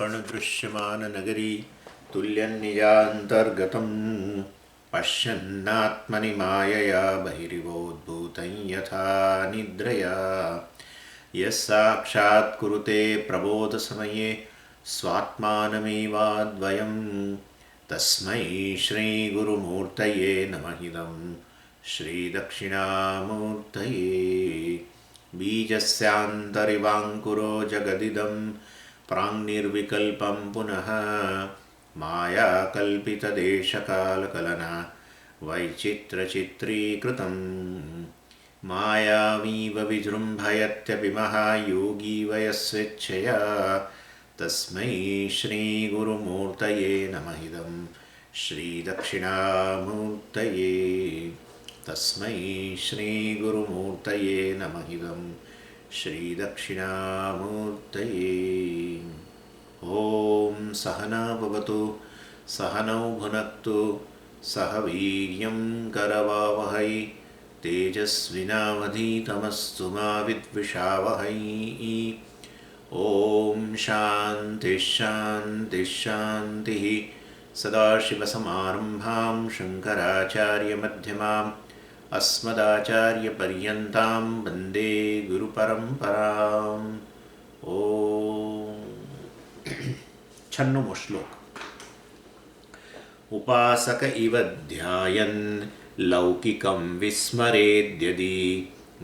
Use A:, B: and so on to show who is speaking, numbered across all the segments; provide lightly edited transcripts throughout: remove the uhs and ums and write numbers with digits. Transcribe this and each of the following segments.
A: दर्पणदृश्यमाननगरी तुल्यन्निजान्तर्गतं पश्यन्नात्मनि मायया बहिरिवोद्भूतं यथा निद्रया यः साक्षात् कुरुते प्रबोधसमये स्वात्मानमेवाद्वयं तस्मै श्रीगुरुमूर्तये नमः इदं श्रीदक्षिणामूर्तये बीजस्यान्तरिवाङ्कुरो जगदिदं प्राङ्निर्विकल्पं पुनः मायाकल्पितदेशकालकलना वैचित्रचित्रीकृतं मायावीव विजृम्भयत्यपि महायोगी वयस्वेच्छया तस्मै श्रीगुरुमूर्तये नमः इदं श्रीदक्षिणामूर्तये तस्मै श्रीगुरुमूर्तये नमः इदं श्रीदक्षिणामूर्तये। ॐ सहना भवतु सहनौ भुनक्तु सह वीर्यं करवावहै तेजस्विनावधीतमस्तु मा विद्विषावहै। ॐ शान्तिः शान्तिः शान्तिः। सदाशिवसमारम्भां शङ्कराचार्यमध्यमाम् अस्मदाचार्यपर्यन्तां वन्दे गुरुपरम्पराम्। ॐ 96 श्लोक। उपासक इव ध्यायन् लौकिकं विस्मरेद्यदि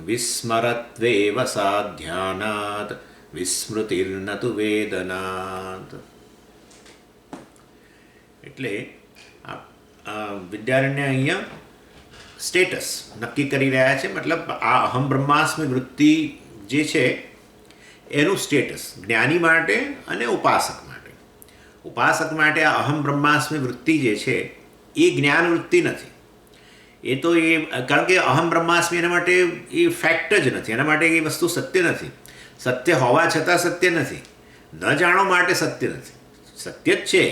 A: विस्मरत्वेव साध्यानात् विस्मृतिर्न तु वेदनात्। એટલે વિદ્યારણ્ય અહીંયા સ્ટેટસ નક્કી કરી રહ્યા છે, મતલબ આ અહમ બ્રહ્માસ્મિ વૃત્તિ જે છે એનું સ્ટેટસ જ્ઞાની માટે અને ઉપાસક માટે. ઉપાસક માટે આ અહમ બ્રહ્માસ્મિ વૃત્તિ જે છે એ જ્ઞાન વૃત્તિ નથી. એ તો એ કારણ કે અહમ બ્રહ્માસ્મિ એના માટે એ ફેક્ટ જ નથી, એના માટે એ વસ્તુ સત્ય નથી. સત્ય હોવા છતાં સત્ય નથી. ન જાણો માટે સત્ય નથી. સત્ય જ છે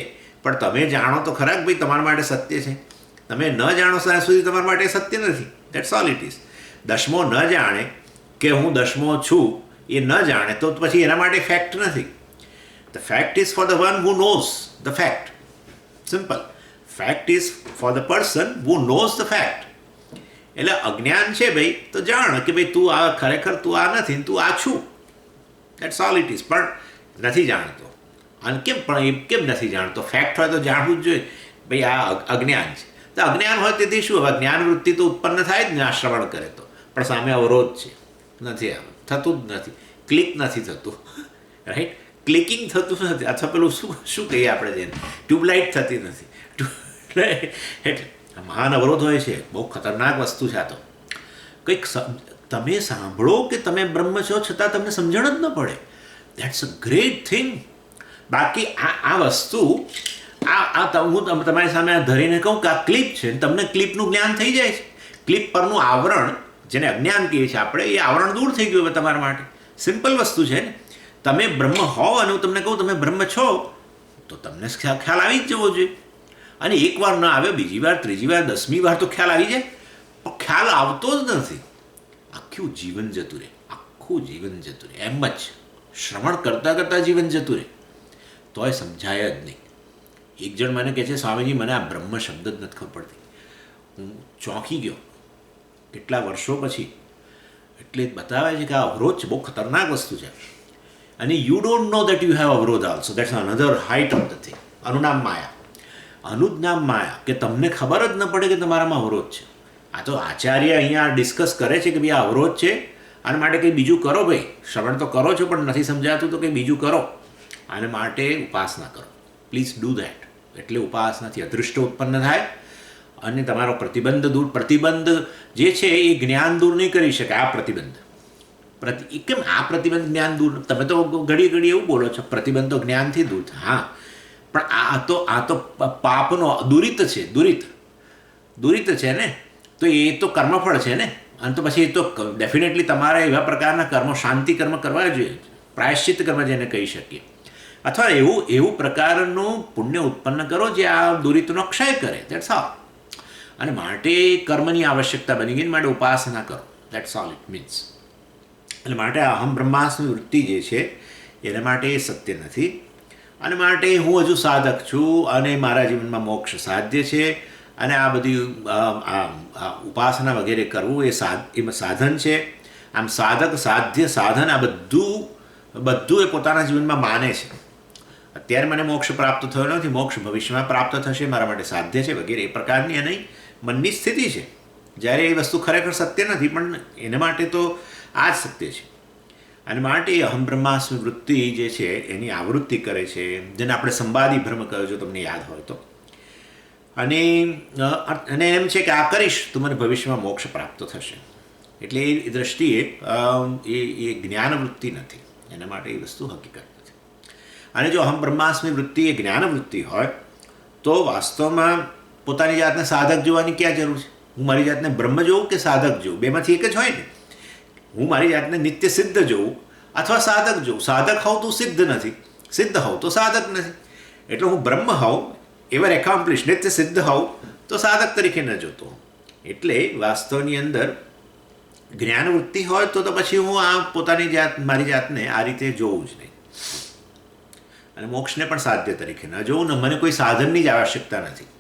A: પણ તમે જાણો તો ખરા કે ભાઈ તમારા માટે સત્ય છે. તમે ન જાણો ત્યાં સુધી તમારા માટે સત્ય નથી. That's all it is. દસમો ન જાણે કે હું દસમો છું, એ ન જાણે તો પછી એના માટે ફેક્ટ નથી. The fact is for the one who knows the fact. Simple. Fact is for the person who knows the fact. એટલે અજ્ઞાન છે ભાઈ તો જાણ કે ભાઈ તું આ ખરેખર તું આ નથી, તું આ છું. That's all it is. પણ નથી જાણતો. અને કેમ પણ એ કેમ નથી જાણતો? ફેક્ટ હોય તો જાણવું જ જોઈએ. ભાઈ આ અજ્ઞાન છે તો અજ્ઞાન હોય તેથી શું? હવે જ્ઞાન વૃત્તિ તો ઉત્પન્ન થાય જ ને આ શ્રવણ કરે તો. પણ સામે અવરોધ છે, નથી થતું જ નથી. ક્લિક નથી થતું. રાઈટ? ક્લિકિંગ થતું નથી. અથવા પેલું શું કહીએ આપણે જેને ટ્યુબલાઇટ થતી નથી. એટલે મહાન અવરોધ હોય છે. બહુ ખતરનાક વસ્તુ છે આ તો. કંઈક તમે સાંભળો કે તમે બ્રહ્મ છો છતાં તમને સમજણ જ ન પડે. That's a great thing. બાકી આ વસ્તુ હું તમારી સામે ધરીને કહું કે આ ક્લિપ છે, તમને ક્લિપનું જ્ઞાન થઈ જાય છે. ક્લિપ પરનું આવરણ, જેને અજ્ઞાન કહીએ છીએ આપણે, એ આવરણ દૂર થઈ ગયું હવે તમારા માટે. સિમ્પલ વસ્તુ છે ને. તમે બ્રહ્મ હો અને હું તમને કહું તમે બ્રહ્મ છો તો તમને ખ્યાલ આવી જ જવો જોઈએ. અને એકવાર ન આવે, બીજી વાર, ત્રીજી વાર, 10મી વાર તો ખ્યાલ આવી જાય. પણ ખ્યાલ આવતો જ નથી. આખું જીવન જતું રહે. આખું જીવન જતું રહે. એમ જ શ્રવણ કરતાં કરતાં જીવન જતું રહે. તોય સમજાય જ નહીં. એક જણ મને કહે છે, સ્વામીજી મને આ બ્રહ્મ શબ્દ જ નથી ખબર પડતી. હું ચોંકી ગયો કેટલા વર્ષો પછી. એટલે બતાવે છે કે આ અવરોધ છે, બહુ ખતરનાક વસ્તુ છે. અને you don't know that you have અવરોધ also. That's another height of the thing. અનુનામ માયા. અનુજ્ઞામ માયા, કે તમને ખબર જ ન પડે કે તમારામાં અવરોધ છે. આ તો આચાર્ય અહીંયા ડિસ્કસ કરે છે કે ભાઈ આ અવરોધ છે, આના માટે કંઈ બીજું કરો. ભાઈ શ્રવણ તો કરો છો પણ નથી સમજાતું તો કંઈ બીજું કરો. આને માટે ઉપાસના કરો. Please do that. એટલે ઉપાસનાથી અદૃષ્ટ ઉત્પન્ન થાય અને તમારો પ્રતિબંધ જે છે એ જ્ઞાન દૂર નહીં કરી શકે. આ પ્રતિબંધ કેમ? આ પ્રતિબંધ જ્ઞાન દૂર. તમે તો ઘડી ઘડી એવું બોલો છો પ્રતિબંધ તો જ્ઞાનથી દૂર થાય. હા, પણ આ તો પાપનો દુરિત છે. દુરિત છે ને, તો એ તો કર્મફળ છે ને. અને તો પછી એ તો ડેફિનેટલી તમારે એવા પ્રકારના કર્મો, શાંતિ કર્મ કરવા જોઈએ. પ્રાયશ્ચિત કર્મ જેને કહી શકીએ. અથવા એવું પ્રકારનું પુણ્ય ઉત્પન્ન કરો જે આ દુરિતનો ક્ષય કરે. That's all. અને માટે કર્મની આવશ્યકતા બની ગઈ. માટે ઉપાસના કરો. That's all it means. એટલે માટે અહમ બ્રહ્માસ્મિ વૃત્તિ જે છે એના માટે એ સત્ય નથી. અને માટે હું હજુ સાધક છું અને મારા જીવનમાં મોક્ષ સાધ્ય છે અને આ બધી ઉપાસના વગેરે કરવું એમાં સાધન છે. આમ સાધક સાધ્ય સાધન આ બધું એ પોતાના જીવનમાં માને છે. અત્યારે મને મોક્ષ પ્રાપ્ત થયો નથી, મોક્ષ ભવિષ્યમાં પ્રાપ્ત થશે, મારા માટે સાધ્ય છે વગેરે એ પ્રકારની એની મનની સ્થિતિ છે. જ્યારે એ વસ્તુ ખરેખર સત્ય નથી, પણ એના માટે તો આ જ સત્ય છે. અને માટે અહમ બ્રહ્માસ્મિ વૃત્તિ જે છે એની આવૃત્તિ કરે છે, જેને આપણે સંવાદી ભ્રમ કહ્યો, જો તમને યાદ હોય તો. અને એમ છે કે આ કરીશ તો મને ભવિષ્યમાં મોક્ષ પ્રાપ્ત થશે. એટલે એ દ્રષ્ટિએ એ જ્ઞાનવૃત્તિ નથી, એના માટે એ વસ્તુ હકીકત નથી. અને જો અહમ બ્રહ્માસ્મિ વૃત્તિ એ જ્ઞાનવૃત્તિ હોય તો વાસ્તવમાં પોતાની જાતને સાધક જોવાની ક્યાં જરૂર છે? હું મારી જાતને બ્રહ્મ જોઉં કે સાધક જોઉં? બેમાંથી એક જ હોય ને. હું મારી જાતને નિત્ય સિદ્ધ જોઉં અથવા સાધક જોઉં. સાધક હોઉં તો સિદ્ધ નથી, સિદ્ધ હોઉં તો સાધક નથી. એટલે હું બ્રહ્મ હોઉં, એવર એકોમ્પ્લિશ, નિત્ય સિદ્ધ હોઉં તો સાધક તરીકે ન જોતો. એટલે વાસ્તવની અંદર જ્ઞાનવૃત્તિ હોય તો પછી હું મારી જાતને આ રીતે જોઉં જ નહીં. અને મોક્ષને પણ સાધ્ય તરીકે ન જોઉં ને મને કોઈ સાધનની જ આવશ્યકતા નથી.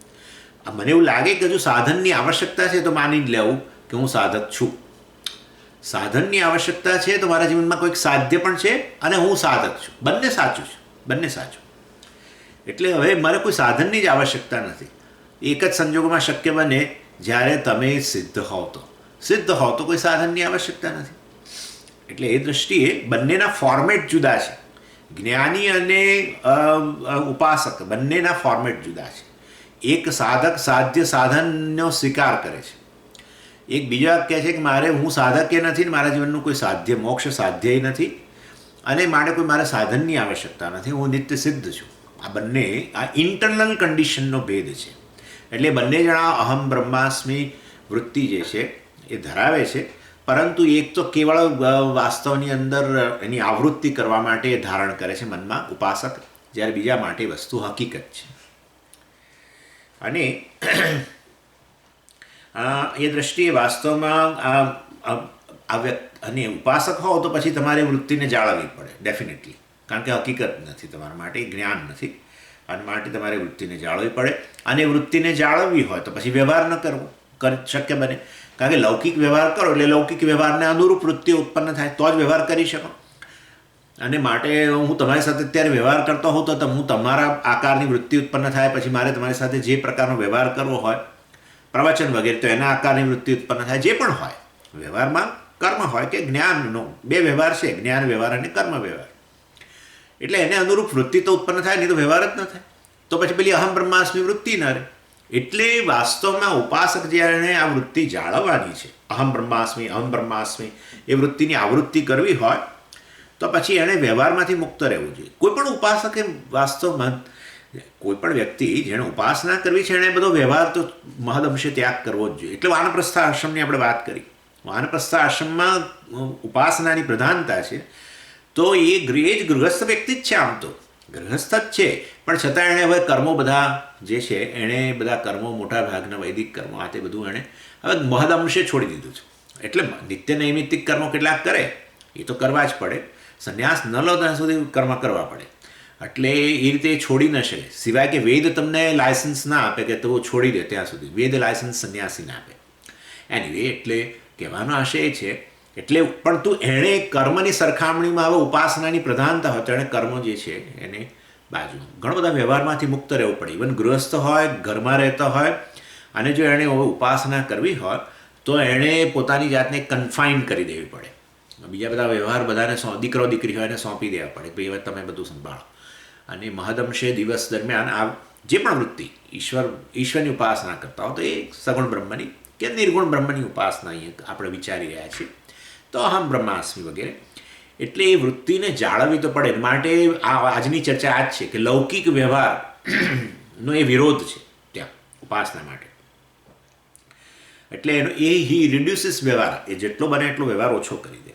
A: મને એવું લાગે કે જો સાધનની આવશ્યકતા છે તો માની જ લેવું કે હું સાધક છું. સાધનની આવશ્યકતા છે તો મારા જીવનમાં કોઈક સાધ્ય પણ છે અને હું સાધક છું. બંને સાચું છે, બંને સાચું. એટલે હવે મારે કોઈ સાધનની જ આવશ્યકતા નથી. એક જ સંજોગોમાં શક્ય બને જ્યારે તમે સિદ્ધ હોવ તો. સિદ્ધ હોવ તો કોઈ સાધનની આવશ્યકતા નથી. એટલે એ દૃષ્ટિએ બંનેના ફોર્મેટ જુદા છે. જ્ઞાની અને ઉપાસક બંનેના ફોર્મેટ જુદા છે. એક સાધક સાધ્ય સાધનનો સ્વીકાર કરે છે, એક બીજા કહે છે કે હું સાધકે નથી ને મારા જીવનનું કોઈ સાધ્ય મોક્ષ સાધ્ય નથી અને મારે સાધનની આવશ્યકતા નથી, હું નિત્ય સિદ્ધ છું. આ બંને આ ઇન્ટરનલ કન્ડિશનનો ભેદ છે. એટલે બંને જણા અહમ બ્રહ્માસ્મિ વૃત્તિ જે છે એ ધરાવે છે, પરંતુ એક તો કેવળ વાસ્તવની અંદર એની આવૃત્તિ કરવા માટે એ ધારણ કરે છે મનમાં ઉપાસક, જ્યારે બીજા માટે વસ્તુ હકીકત છે. અને એ દ્રષ્ટિએ વાસ્તવમાં અને ઉપાસક હોવ તો પછી તમારે વૃત્તિને જાળવવી પડે ડેફિનેટલી, કારણ કે હકીકત નથી તમારા માટે, જ્ઞાન નથી. અને માટે તમારે વૃત્તિને જાળવવી પડે. અને વૃત્તિને જાળવવી હોય તો પછી વ્યવહાર ન કરવો શક્ય બને, કારણ કે લૌકિક વ્યવહાર કરો એટલે લૌકિક વ્યવહારને અનુરૂપ વૃત્તિ ઉત્પન્ન થાય તો જ વ્યવહાર કરી શકો. અને માટે હું તમારી સાથે અત્યારે વ્યવહાર કરતો હોઉં તો હું તમારા આકારની વૃત્તિ ઉત્પન્ન થાય, પછી મારે તમારી સાથે જે પ્રકારનો વ્યવહાર કરવો હોય, પ્રવચન વગેરે, તો એના આકારની વૃત્તિ ઉત્પન્ન થાય. જે પણ હોય વ્યવહારમાં, કર્મ હોય કે જ્ઞાનનો, બે વ્યવહાર છે, જ્ઞાન વ્યવહાર અને કર્મ વ્યવહાર. એટલે એને અનુરૂપ વૃત્તિ તો ઉત્પન્ન થાય, નહીં તો વ્યવહાર જ ન થાય. તો પછી પેલી અહમ બ્રહ્માસ્મિ વૃત્તિ ન રહે. એટલે વાસ્તવમાં ઉપાસક જ્યારે આ વૃત્તિ જાળવવાની છે, અહમ બ્રહ્માસ્મિ એ વૃત્તિની આવૃત્તિ કરવી હોય તો પછી એણે વ્યવહારમાંથી મુક્ત રહેવું જોઈએ. કોઈ પણ ઉપાસકે વાસ્તવમાં કોઈ પણ વ્યક્તિ જેણે ઉપાસના કરવી છે એણે બધો વ્યવહાર તો મહદઅંશે ત્યાગ કરવો જ જોઈએ. એટલે વાનપ્રસ્થ આશ્રમની આપણે વાત કરી. વાનપ્રસ્થ આશ્રમમાં ઉપાસનાની પ્રધાનતા છે. તો એ જ ગૃહસ્થ વ્યક્તિ જ છે, આમ તો ગૃહસ્થ જ છે, પણ છતાં એણે હવે કર્મો બધા જે છે એણે બધા કર્મો, મોટા ભાગના વૈદિક કર્મો આ તે બધું એણે હવે મહદઅંશે છોડી દીધું છે. એટલે નિત્ય નૈમિત્તિક કર્મો કેટલાક કરે એ તો કરવા જ પડે. સંન્યાસ ન લો ત્યાં સુધી કર્મ કરવા પડે. એટલે એ રીતે છોડી ન શકે, સિવાય કે વેદ તમને લાયસન્સ ના આપે કે તો છોડી દે ત્યાં સુધી. વેદ લાયસન્સ સંન્યાસી ના આપે. એનીવે, એટલે કહેવાનો આશય એ છે. એટલે પણ તું એણે કર્મની સરખામણીમાં હવે ઉપાસનાની પ્રધાનતા હોય તો એણે કર્મ જે છે એને બાજુ ઘણા બધા વ્યવહારમાંથી મુક્ત રહેવું પડે. ઇવન ગૃહસ્થ હોય, ઘરમાં રહેતો હોય, અને જો એણે હવે ઉપાસના કરવી હોય તો એણે પોતાની જાતને કન્ફાઇન કરી દેવી પડે. બીજા બધા વ્યવહાર બધાને દીકરો દીકરી હોય એને સોંપી દેવા પડે, ભાઈ હવે તમે બધું સંભાળો. અને મહદઅંશે દિવસ દરમિયાન આ જે પણ વૃત્તિ ઈશ્વરની ઉપાસના કરતા હો, તો એ સગુણ બ્રહ્મની કે નિર્ગુણ બ્રહ્મની ઉપાસના અહીંયા આપણે વિચારી રહ્યા છીએ, તો અહમ બ્રહ્માસ્મિ વગેરે. એટલે એ વૃત્તિને જાળવવી તો પડે. માટે આજની ચર્ચા આ જ છે કે લૌકિક વ્યવહારનો એ વિરોધ છે ત્યાં ઉપાસના માટે. એટલે હી રિડ્યુસીસ વ્યવહાર, એ જેટલો બને એટલો વ્યવહાર ઓછો કરી દે,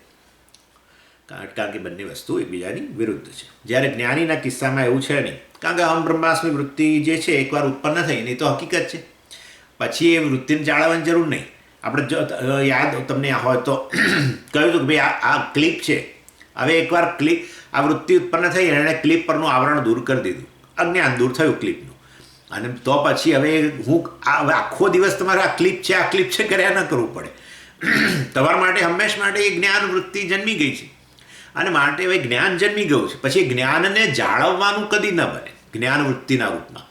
A: કારણ કે બંને વસ્તુ એકબીજાની વિરુદ્ધ છે. જ્યારે જ્ઞાનીના કિસ્સામાં એવું છે નહીં, કારણ કે અહમ બ્રહ્માસ્મિ વૃત્તિ જે છે એકવાર ઉત્પન્ન થઈ નહીં તો હકીકત છે, પછી એ વૃત્તિને જાળવવાની જરૂર નહીં. આપણે યાદ તમને હોય તો કહ્યું હતું કે ભાઈ આ ક્લિપ છે, હવે એકવાર આ વૃત્તિ ઉત્પન્ન થઈ એણે ક્લિપ પરનું આવરણ દૂર કરી દીધું, અજ્ઞાન દૂર થયું ક્લિપનું. અને તો પછી હવે હવે આખો દિવસ તમારે આ ક્લિપ છે કર્યા ન કરવું પડે. તમારા માટે હંમેશ માટે એ જ્ઞાન વૃત્તિ જન્મી ગઈ છે અને માટે હવે જ્ઞાન જન્મી ગયું છે. પછી જ્ઞાનને જાળવવાનું કદી ન બને જ્ઞાન વૃત્તિના રૂપમાં.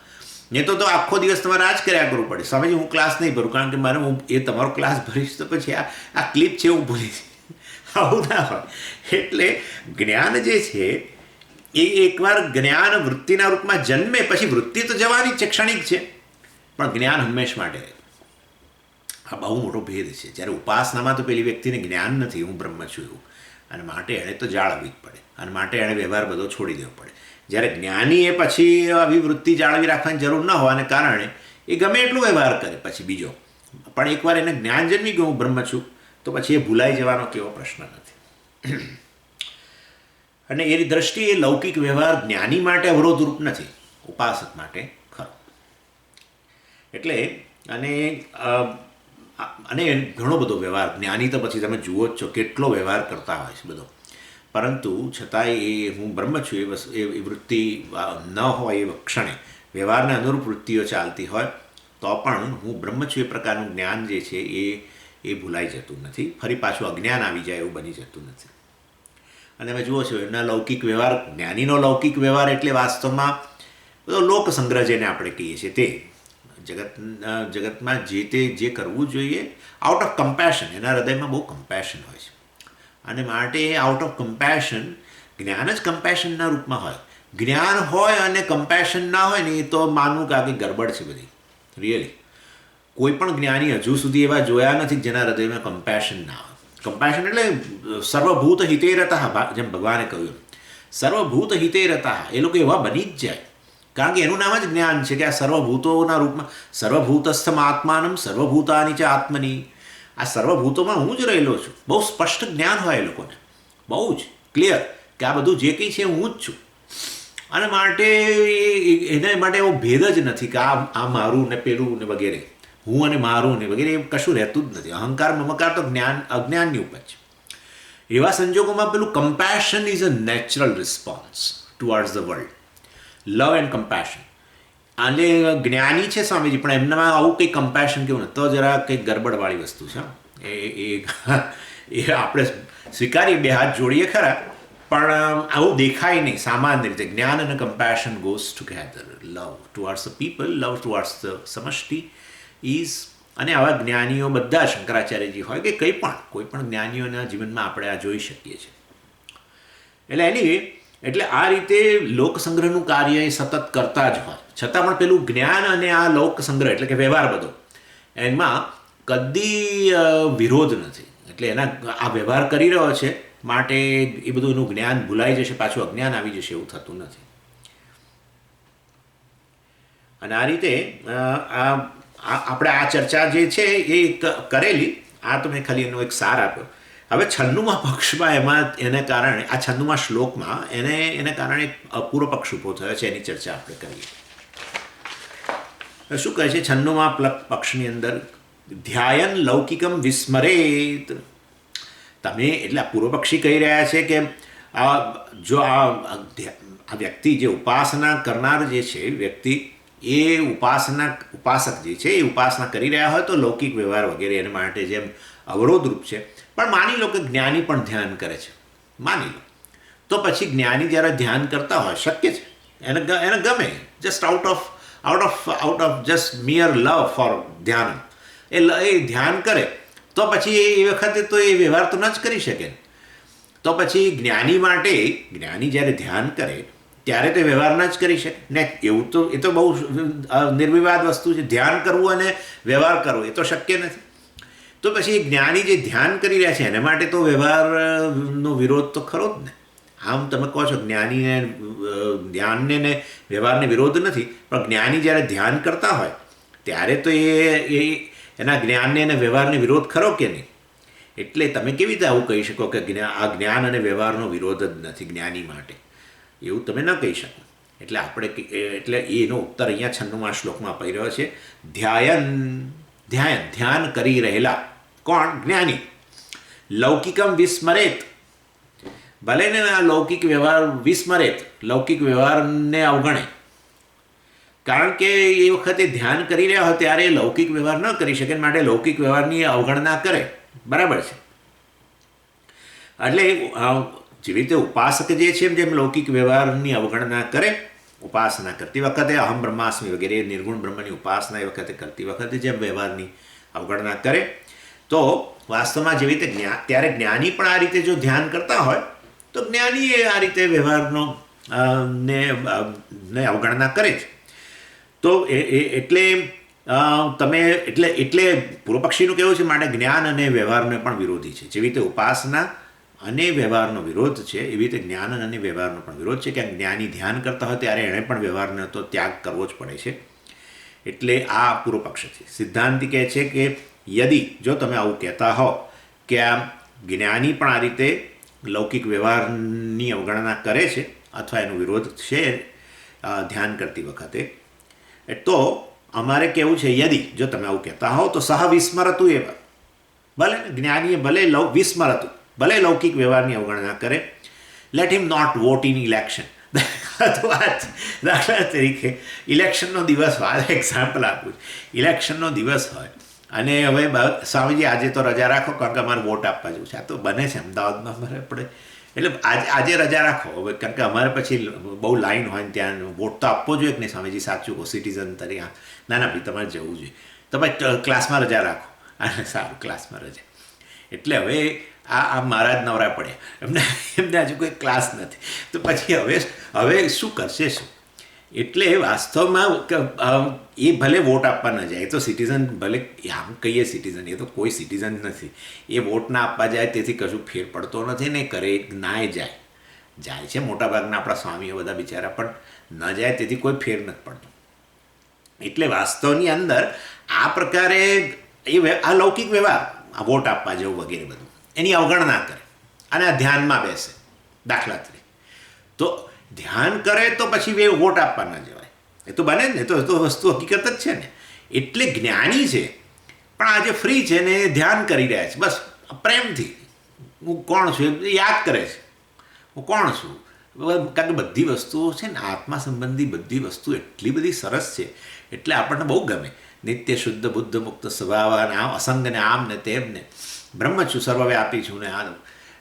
A: નહીં તો આખો દિવસ તમારે આ જ કર્યા કરવું પડે. સ્વામીજી હું ક્લાસ નહીં ભરું કારણ કે મારે હું એ તમારો ક્લાસ ભરીશ તો પછી આ ક્લિપ છે હું ભૂલીશ. આવું ના હોય. એટલે જ્ઞાન જે છે એ એકવાર જ્ઞાન વૃત્તિના રૂપમાં જન્મે પછી વૃત્તિ તો જવાની છે, ક્ષણિક છે, પણ જ્ઞાન હંમેશ માટે. આ બહુ મોટો ભેદ છે. જ્યારે ઉપાસનામાં તો પેલી વ્યક્તિને જ્ઞાન નથી હું બ્રહ્મ છું એવું, અને માટે એણે તો જાળવવી જ પડે અને માટે એણે વ્યવહાર બધો છોડી દેવો પડે. જ્યારે જ્ઞાની એ પછી આવી વૃત્તિ જાળવી રાખવાની જરૂર ન હોવાને કારણે એ ગમે એટલું વ્યવહાર કરે પછી બીજો, પણ એકવાર એને જ્ઞાન જન્મી ગયું હું બ્રહ્મ છું તો પછી એ ભૂલાઈ જવાનો કેવો પ્રશ્ન નથી. અને એની દ્રષ્ટિએ લૌકિક વ્યવહાર જ્ઞાની માટે અવરોધરૂપ નથી, ઉપાસક માટે ખરો. એટલે અને ઘણો બધો વ્યવહાર જ્ઞાની તો પછી તમે જુઓ જ છો કેટલો વ્યવહાર કરતા હોય છે બધો, પરંતુ છતાંય એ હું બ્રહ્મ છું એ વૃત્તિ ન હોય એ ક્ષણે વ્યવહારને અનુરૂપ વૃત્તિઓ ચાલતી હોય તો પણ હું બ્રહ્મ છું એ પ્રકારનું જ્ઞાન જે છે એ ભૂલાઈ જતું નથી. ફરી પાછું અજ્ઞાન આવી જાય એવું બની જતું નથી. અને તમે જુઓ છો એમના લૌકિક વ્યવહાર, જ્ઞાનીનો લૌકિક વ્યવહાર એટલે વાસ્તવમાં બધો લોક સંગ્રહ જેને આપણે કહીએ છીએ તે જગતમાં જે કરવું જોઈએ આઉટ ઓફ કમ્પેશન. એના હૃદયમાં બહુ કમ્પેશન હોય છે અને માટે આઉટ ઓફ કમ્પેશન જ્ઞાન જ કમ્પેશનના રૂપમાં હોય. જ્ઞાન હોય અને કમ્પેશન ના હોય ને એ તો માનવું કે આખી ગરબડ છે બધી. રિયલી કોઈ પણ જ્ઞાની હજુ સુધી એવા જોયા નથી જેના હૃદયમાં કમ્પેશન ના હોય. કમ્પેશન એટલે સર્વભૂત હિતે રતા, જેમ ભગવાને કહ્યું સર્વભૂત હિતે રતા. એ લોકો એવા બની જ જાય કારણ કે એનું નામ જ જ્ઞાન છે કે આ સર્વભૂતોના રૂપમાં સર્વભૂતસ્થમ આત્માનમ સર્વભૂતાની ચ આત્મની. આ સર્વભૂતોમાં હું જ રહેલો છું. બહુ સ્પષ્ટ જ્ઞાન હોય એ લોકોને, બહુ જ ક્લિયર કે આ બધું જે કંઈ છે હું જ છું. અને માટે એના માટે એવો ભેદ જ નથી કે આ મારું ને પેલું ને વગેરે, હું અને મારું ને વગેરે એ કશું રહેતું જ નથી. અહંકાર મમકાર તો અજ્ઞાનની ઉપજ છે. એવા સંજોગોમાં પેલું compassion is a natural response towards the world. Love and compassion. અને જ્ઞાની છે સ્વામીજી પણ એમનામાં આવું કંઈ કમ્પેશન કેવું નથી તો જરા કંઈક ગરબડવાળી વસ્તુ છે. એ આપણે સ્વીકારીએ, બે હાથ જોડીએ ખરા, પણ આવું દેખાય નહીં સામાન્ય રીતે. જ્ઞાન અને compassion goes together. Love towards the people, love towards the સમષ્ટિ ઇઝ. અને આવા જ્ઞાનીઓ બધા શંકરાચાર્યજી હોય કે કોઈ પણ જ્ઞાનીઓના જીવનમાં આપણે આ જોઈ શકીએ છીએ. એટલે આ રીતે લોકસંગ્રહનું કાર્ય એ સતત કરતા જ હોય છતાં પણ પેલું જ્ઞાન અને આ લોકસંગ્રહ એટલે કે વ્યવહાર બધો એમાં કદી વિરોધ નથી. એટલે એના આ વ્યવહાર કરી રહ્યો છે માટે એ બધું એનું જ્ઞાન ભૂલાઈ જશે, પાછું અજ્ઞાન આવી જશે એવું થતું નથી. અને આ રીતે આપણે આ ચર્ચા જે છે એ કરેલી. આ તો મેં ખાલી એનો એક સાર આપ્યો. હવે 96મા પક્ષમાં એને કારણે આ 96મા શ્લોકમાં એને કારણે એક અપૂર્વ પક્ષ ઊભો થયો છે, એની ચર્ચા આપણે કરીએ. શું કહે છે 96મા પક્ષની અંદર? ધ્યાયન લૌકિકમ વિસ્મરેત. તમે એટલે આ પૂર્વ પક્ષી કહી રહ્યા છે કે જો આ વ્યક્તિ જે ઉપાસના કરનાર જે છે વ્યક્તિ એ ઉપાસક જે છે એ ઉપાસના કરી રહ્યા હોય તો લૌકિક વ્યવહાર વગેરે એને માટે જેમ અવરોધરૂપ છે. પણ માની લો કે જ્ઞાની પણ ધ્યાન કરે છે, માની લો તો પછી જ્ઞાની જ્યારે ધ્યાન કરતા હોય શક્ય છે એને ગમે just out of just mere love four ધ્યાન એ ધ્યાન કરે તો પછી એ વખતે તો એ વ્યવહાર તો ન જ કરી શકે. તો પછી જ્ઞાની જ્યારે ધ્યાન કરે ત્યારે તે વ્યવહાર ન જ કરી શકે ને. એવું તો એ તો બહુ નિર્વિવાદ વસ્તુ છે. ધ્યાન કરવું અને વ્યવહાર કરવો એ તો શક્ય નથી. તો પછી જ્ઞાની જે ધ્યાન કરી રહ્યા છે એના માટે તો વ્યવહારનો વિરોધ તો ખરો જ ને. આમ તમે કહો છો જ્ઞાનીને ધ્યાનને ને વ્યવહારને વિરોધ નથી, પણ જ્ઞાની જ્યારે ધ્યાન કરતા હોય ત્યારે તો એ એના જ્ઞાનને અને વ્યવહારને વિરોધ ખરો કે નહીં? એટલે તમે કેવી રીતે આવું કહી શકો કે આ જ્ઞાન અને વ્યવહારનો વિરોધ જ નથી જ્ઞાની માટે? એવું તમે ન કહી શકો. એટલે એનો ઉત્તર અહીંયા 96મા શ્લોકમાં અપાઈ રહ્યો છે. ધ્યાન કરી રહેલા કોણ? જ્ઞાની. લૌકિકમ વિસ્મરેત. ભલે ને આ લૌકિક વ્યવહાર વિસ્મરે, લૌકિક વ્યવહારને અવગણે, કારણ કે એ વખતે ધ્યાન કરી રહ્યા હોય ત્યારે લૌકિક વ્યવહાર ન કરી શકે, માટે લૌકિક વ્યવહારની અવગણના કરે. બરાબર છે. એટલે જેવી રીતે ઉપાસક જે છે જેમ લૌકિક વ્યવહારની અવગણના કરે, ઉપાસના કરતી વખતે અહમ બ્રહ્માસ્મિ વગેરે નિર્ગુણ બ્રહ્મની ઉપાસના એ વખતે કરતી વખતે જેમ વ્યવહારની અવગણના કરે, તો વાસ્તવમાં જેવી રીતે ત્યારે જ્ઞાની પણ આ રીતે જો ધ્યાન કરતા હોય તો જ્ઞાની એ આ રીતે વ્યવહારનો ને અવગણના કરે છે. તો એટલે તમે એટલે પૂર્વ પક્ષીનું કહેવું છે માટે જ્ઞાન અને વ્યવહારને પણ વિરોધી છે. જેવી રીતે ઉપાસના અને વ્યવહારનો વિરોધ છે, એવી રીતે જ્ઞાન અને વ્યવહારનો પણ વિરોધ છે. કે જ્ઞાની ધ્યાન કરતા હોય ત્યારે એણે પણ વ્યવહારનો તો ત્યાગ કરવો જ પડે છે. એટલે આ પૂર્વ પક્ષ છે. સિદ્ધાંતિ કહે છે કે યદિ જો તમે આવું કહેતા હો કે આ જ્ઞાની પણ આ રીતે લૌકિક વ્યવહારની અવગણના કરે છે અથવા એનો વિરોધ છે ધ્યાન કરતી વખતે, તો અમારે કહેવું છે યદિ જો તમે આવું કહેતા હો તો સહ વિસ્મરતું એવા, ભલે જ્ઞાનીએ ભલે વિસ્મરતું, ભલે લૌકિક વ્યવહારની અવગણના કરે, let him not vote in election. દાખલા તરીકે ઇલેક્શનનો દિવસ હોય, એક્ઝામ્પલ આપું છું, ઇલેક્શનનો દિવસ હોય અને હવે સ્વામીજી આજે તો રજા રાખો કારણ કે અમારે વોટ આપવા જવું છે. આ તો બને છે અમદાવાદમાં અમારે આપણે, એટલે આજે રજા રાખો હવે કારણ કે અમારે પછી બહુ લાઈન હોય ને ત્યાં વોટ તો આપવો જોઈએ કે નહીં સ્વામીજી, સાચું કહો સિટીઝન તરીકે. ના ભાઈ તમારે જવું જોઈએ, તમે ક્લાસમાં રજા રાખો. અને સારું ક્લાસમાં રજા. એટલે હવે આ મહારાજ નવરા પડ્યા, એમને હજુ કોઈ ક્લાસ નથી, તો પછી હવે શું કરશે શું? એટલે વાસ્તવમાં એ ભલે વોટ આપવા ન જાય, એ તો સિટીઝન ભલે આમ કહીએ સિટીઝન, એ તો કોઈ સિટીઝન નથી. એ વોટ ના આપવા જાય તેથી કશું ફેર પડતો નથી ને કરે ના જાય છે. મોટાભાગના આપણા સ્વામીઓ બધા બિચારા પણ ન જાય તેથી કોઈ ફેર નથી પડતો. એટલે વાસ્તવની અંદર આ પ્રકારે આ લૌકિક વ્યવહાર, આ વોટ આપવા જવું વગેરે બધું એની અવગણના કરે અને આ ધ્યાનમાં બેસે. દાખલા તરીકે તો ધ્યાન કરે તો પછી વોટ આપવા ન જવાય, એ તો બને જ ને, તો વસ્તુ હકીકત જ છે ને. એટલે જ્ઞાની છે પણ આજે ફ્રી છે ને ધ્યાન કરી રહ્યા છે, બસ પ્રેમથી હું કોણ છું એ યાદ કરે છે, હું કોણ છું. કારણ કે બધી વસ્તુઓ છે ને આત્મા સંબંધી બધી વસ્તુ એટલી બધી સરસ છે એટલે આપણને બહુ ગમે. નિત્ય શુદ્ધ બુદ્ધ મુક્ત સ્વભાવ અને આમ અસંગ ને આમ ને તેમ ને બ્રહ્મ છું સર્વવ્યાપી છું ને આ,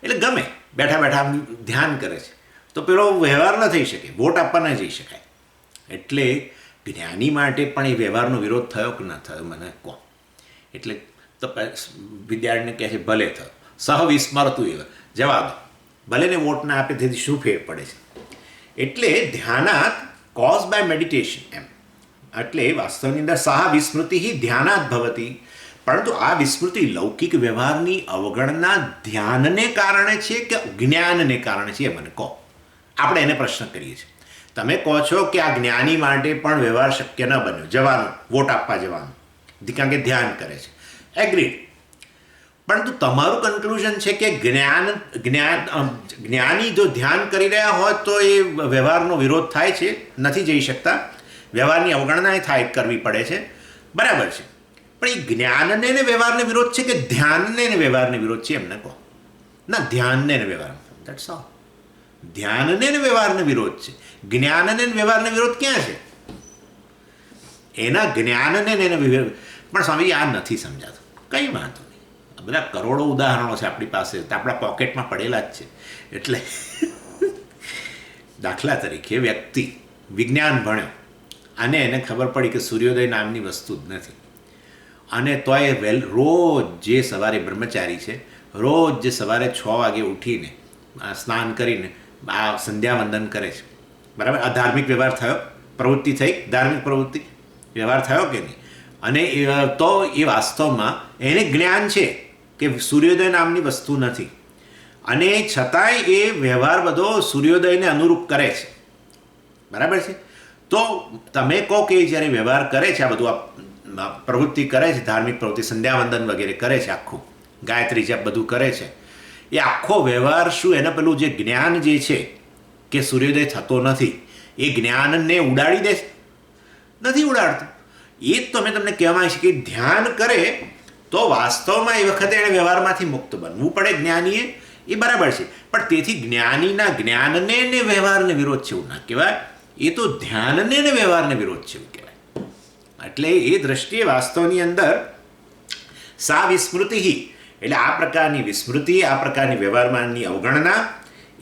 A: એટલે ગમે. બેઠા બેઠા આમ ધ્યાન કરે છે તો પેલો વ્યવહાર ન થઈ શકે, વોટ આપવા ન જઈ શકાય. એટલે જ્ઞાની માટે પણ એ વ્યવહારનો વિરોધ થયો કે ન થયો મને કહો. એટલે તો વિદ્યાર્થીને કહે છે ભલે થયો, સહ વિસ્મરતું એવા જવા દો, ભલે ને વોટ ના આપે તેથી શું ફેર પડે છે. એટલે ધ્યાનાત કોઝ બાય મેડિટેશન એમ. એટલે વાસ્તવની અંદર સહ વિસ્મૃતિ ધ્યાનાત ભવતી, પરંતુ આ વિસ્મૃતિ લૌકિક વ્યવહારની અવગણના ધ્યાનને કારણે છે કે જ્ઞાનને કારણે છે એ મને કહો. આપણે એને પ્રશ્ન કરીએ છીએ. તમે કહો છો કે આ જ્ઞાની માટે પણ વ્યવહાર શક્ય ન બન્યો, જવાનું વોટ આપવા જવાનું, કારણ કે ધ્યાન કરે છે, એગ્રીડ. પરંતુ તમારું કન્ક્લુઝન છે કે જ્ઞાની જો ધ્યાન કરી રહ્યા હોય તો એ વ્યવહારનો વિરોધ થાય છે, નથી જઈ શકતા, વ્યવહારની અવગણના કરવી પડે છે. બરાબર છે. પણ એ જ્ઞાનને ને વ્યવહારને વિરોધ છે કે ધ્યાનને ને વ્યવહારને વિરોધ છે એમને કહો. ના, ધ્યાનને ને વ્યવહાર, દેટ્સ ઓલ. ધ્યાનને ને વ્યવહારને વિરોધ છે. જ્ઞાનને ને વ્યવહારને વિરોધ ક્યાં છે? એના જ્ઞાનને ને પણ સ્વામીજી આ નથી સમજાતું. કંઈ વાંધો નહીં, બધા કરોડો ઉદાહરણો છે આપણી પાસે, આપણા પોકેટમાં પડેલા જ છે. એટલે દાખલા તરીકે વ્યક્તિ વિજ્ઞાન ભણ્યો અને એને ખબર પડી કે સૂર્યોદય નામની વસ્તુ જ નથી, અને તોય રોજ જે સવારે બ્રહ્મચારી છે, રોજ જે સવારે 6 વાગે ઉઠીને સ્નાન કરીને આ સંધ્યાવંદન કરે છે. બરાબર, આ ધાર્મિક વ્યવહાર થયો, પ્રવૃત્તિ થઈ, ધાર્મિક પ્રવૃત્તિ વ્યવહાર થયો કે નહીં? અને તો એ વાસ્તવમાં એને જ્ઞાન છે કે સૂર્યોદય નામની વસ્તુ નથી, અને છતાંય એ વ્યવહાર બધો સૂર્યોદયને અનુરૂપ કરે છે. બરાબર છે. તો તમે કહો કે જ્યારે વ્યવહાર કરે છે, આ બધું આ પ્રવૃત્તિ કરે છે, ધાર્મિક પ્રવૃત્તિ સંધ્યાવંદન વગેરે કરે છે, આખું ગાયત્રી જપ બધું કરે છે, એ આખો વ્યવહાર શું એના પેલું જે જ્ઞાન જે છે કે સૂર્યોદય થતો નથી એ જ્ઞાનને ઉડાડી દે? નથી ઉડાડતું. એ જ તો અમે તમને કહેવાય છે કે ધ્યાન કરે તો વાસ્તવમાં એ વખતે એણે વ્યવહારમાંથી મુક્ત બનવું પડે જ્ઞાનીએ. એ બરાબર છે, પણ તેથી જ્ઞાનીના જ્ઞાનને ને વ્યવહારને વિરોધ છે એવું ના કહેવાય. એ તો ધ્યાનને ને વ્યવહારને વિરોધ છે એવું કહેવાય. એટલે એ દ્રષ્ટિએ વાસ્તવની અંદર સા વિસ્મૃતિ, એટલે આ પ્રકારની વિસ્મૃતિ, આ પ્રકારની વ્યવહારમાંની અવગણના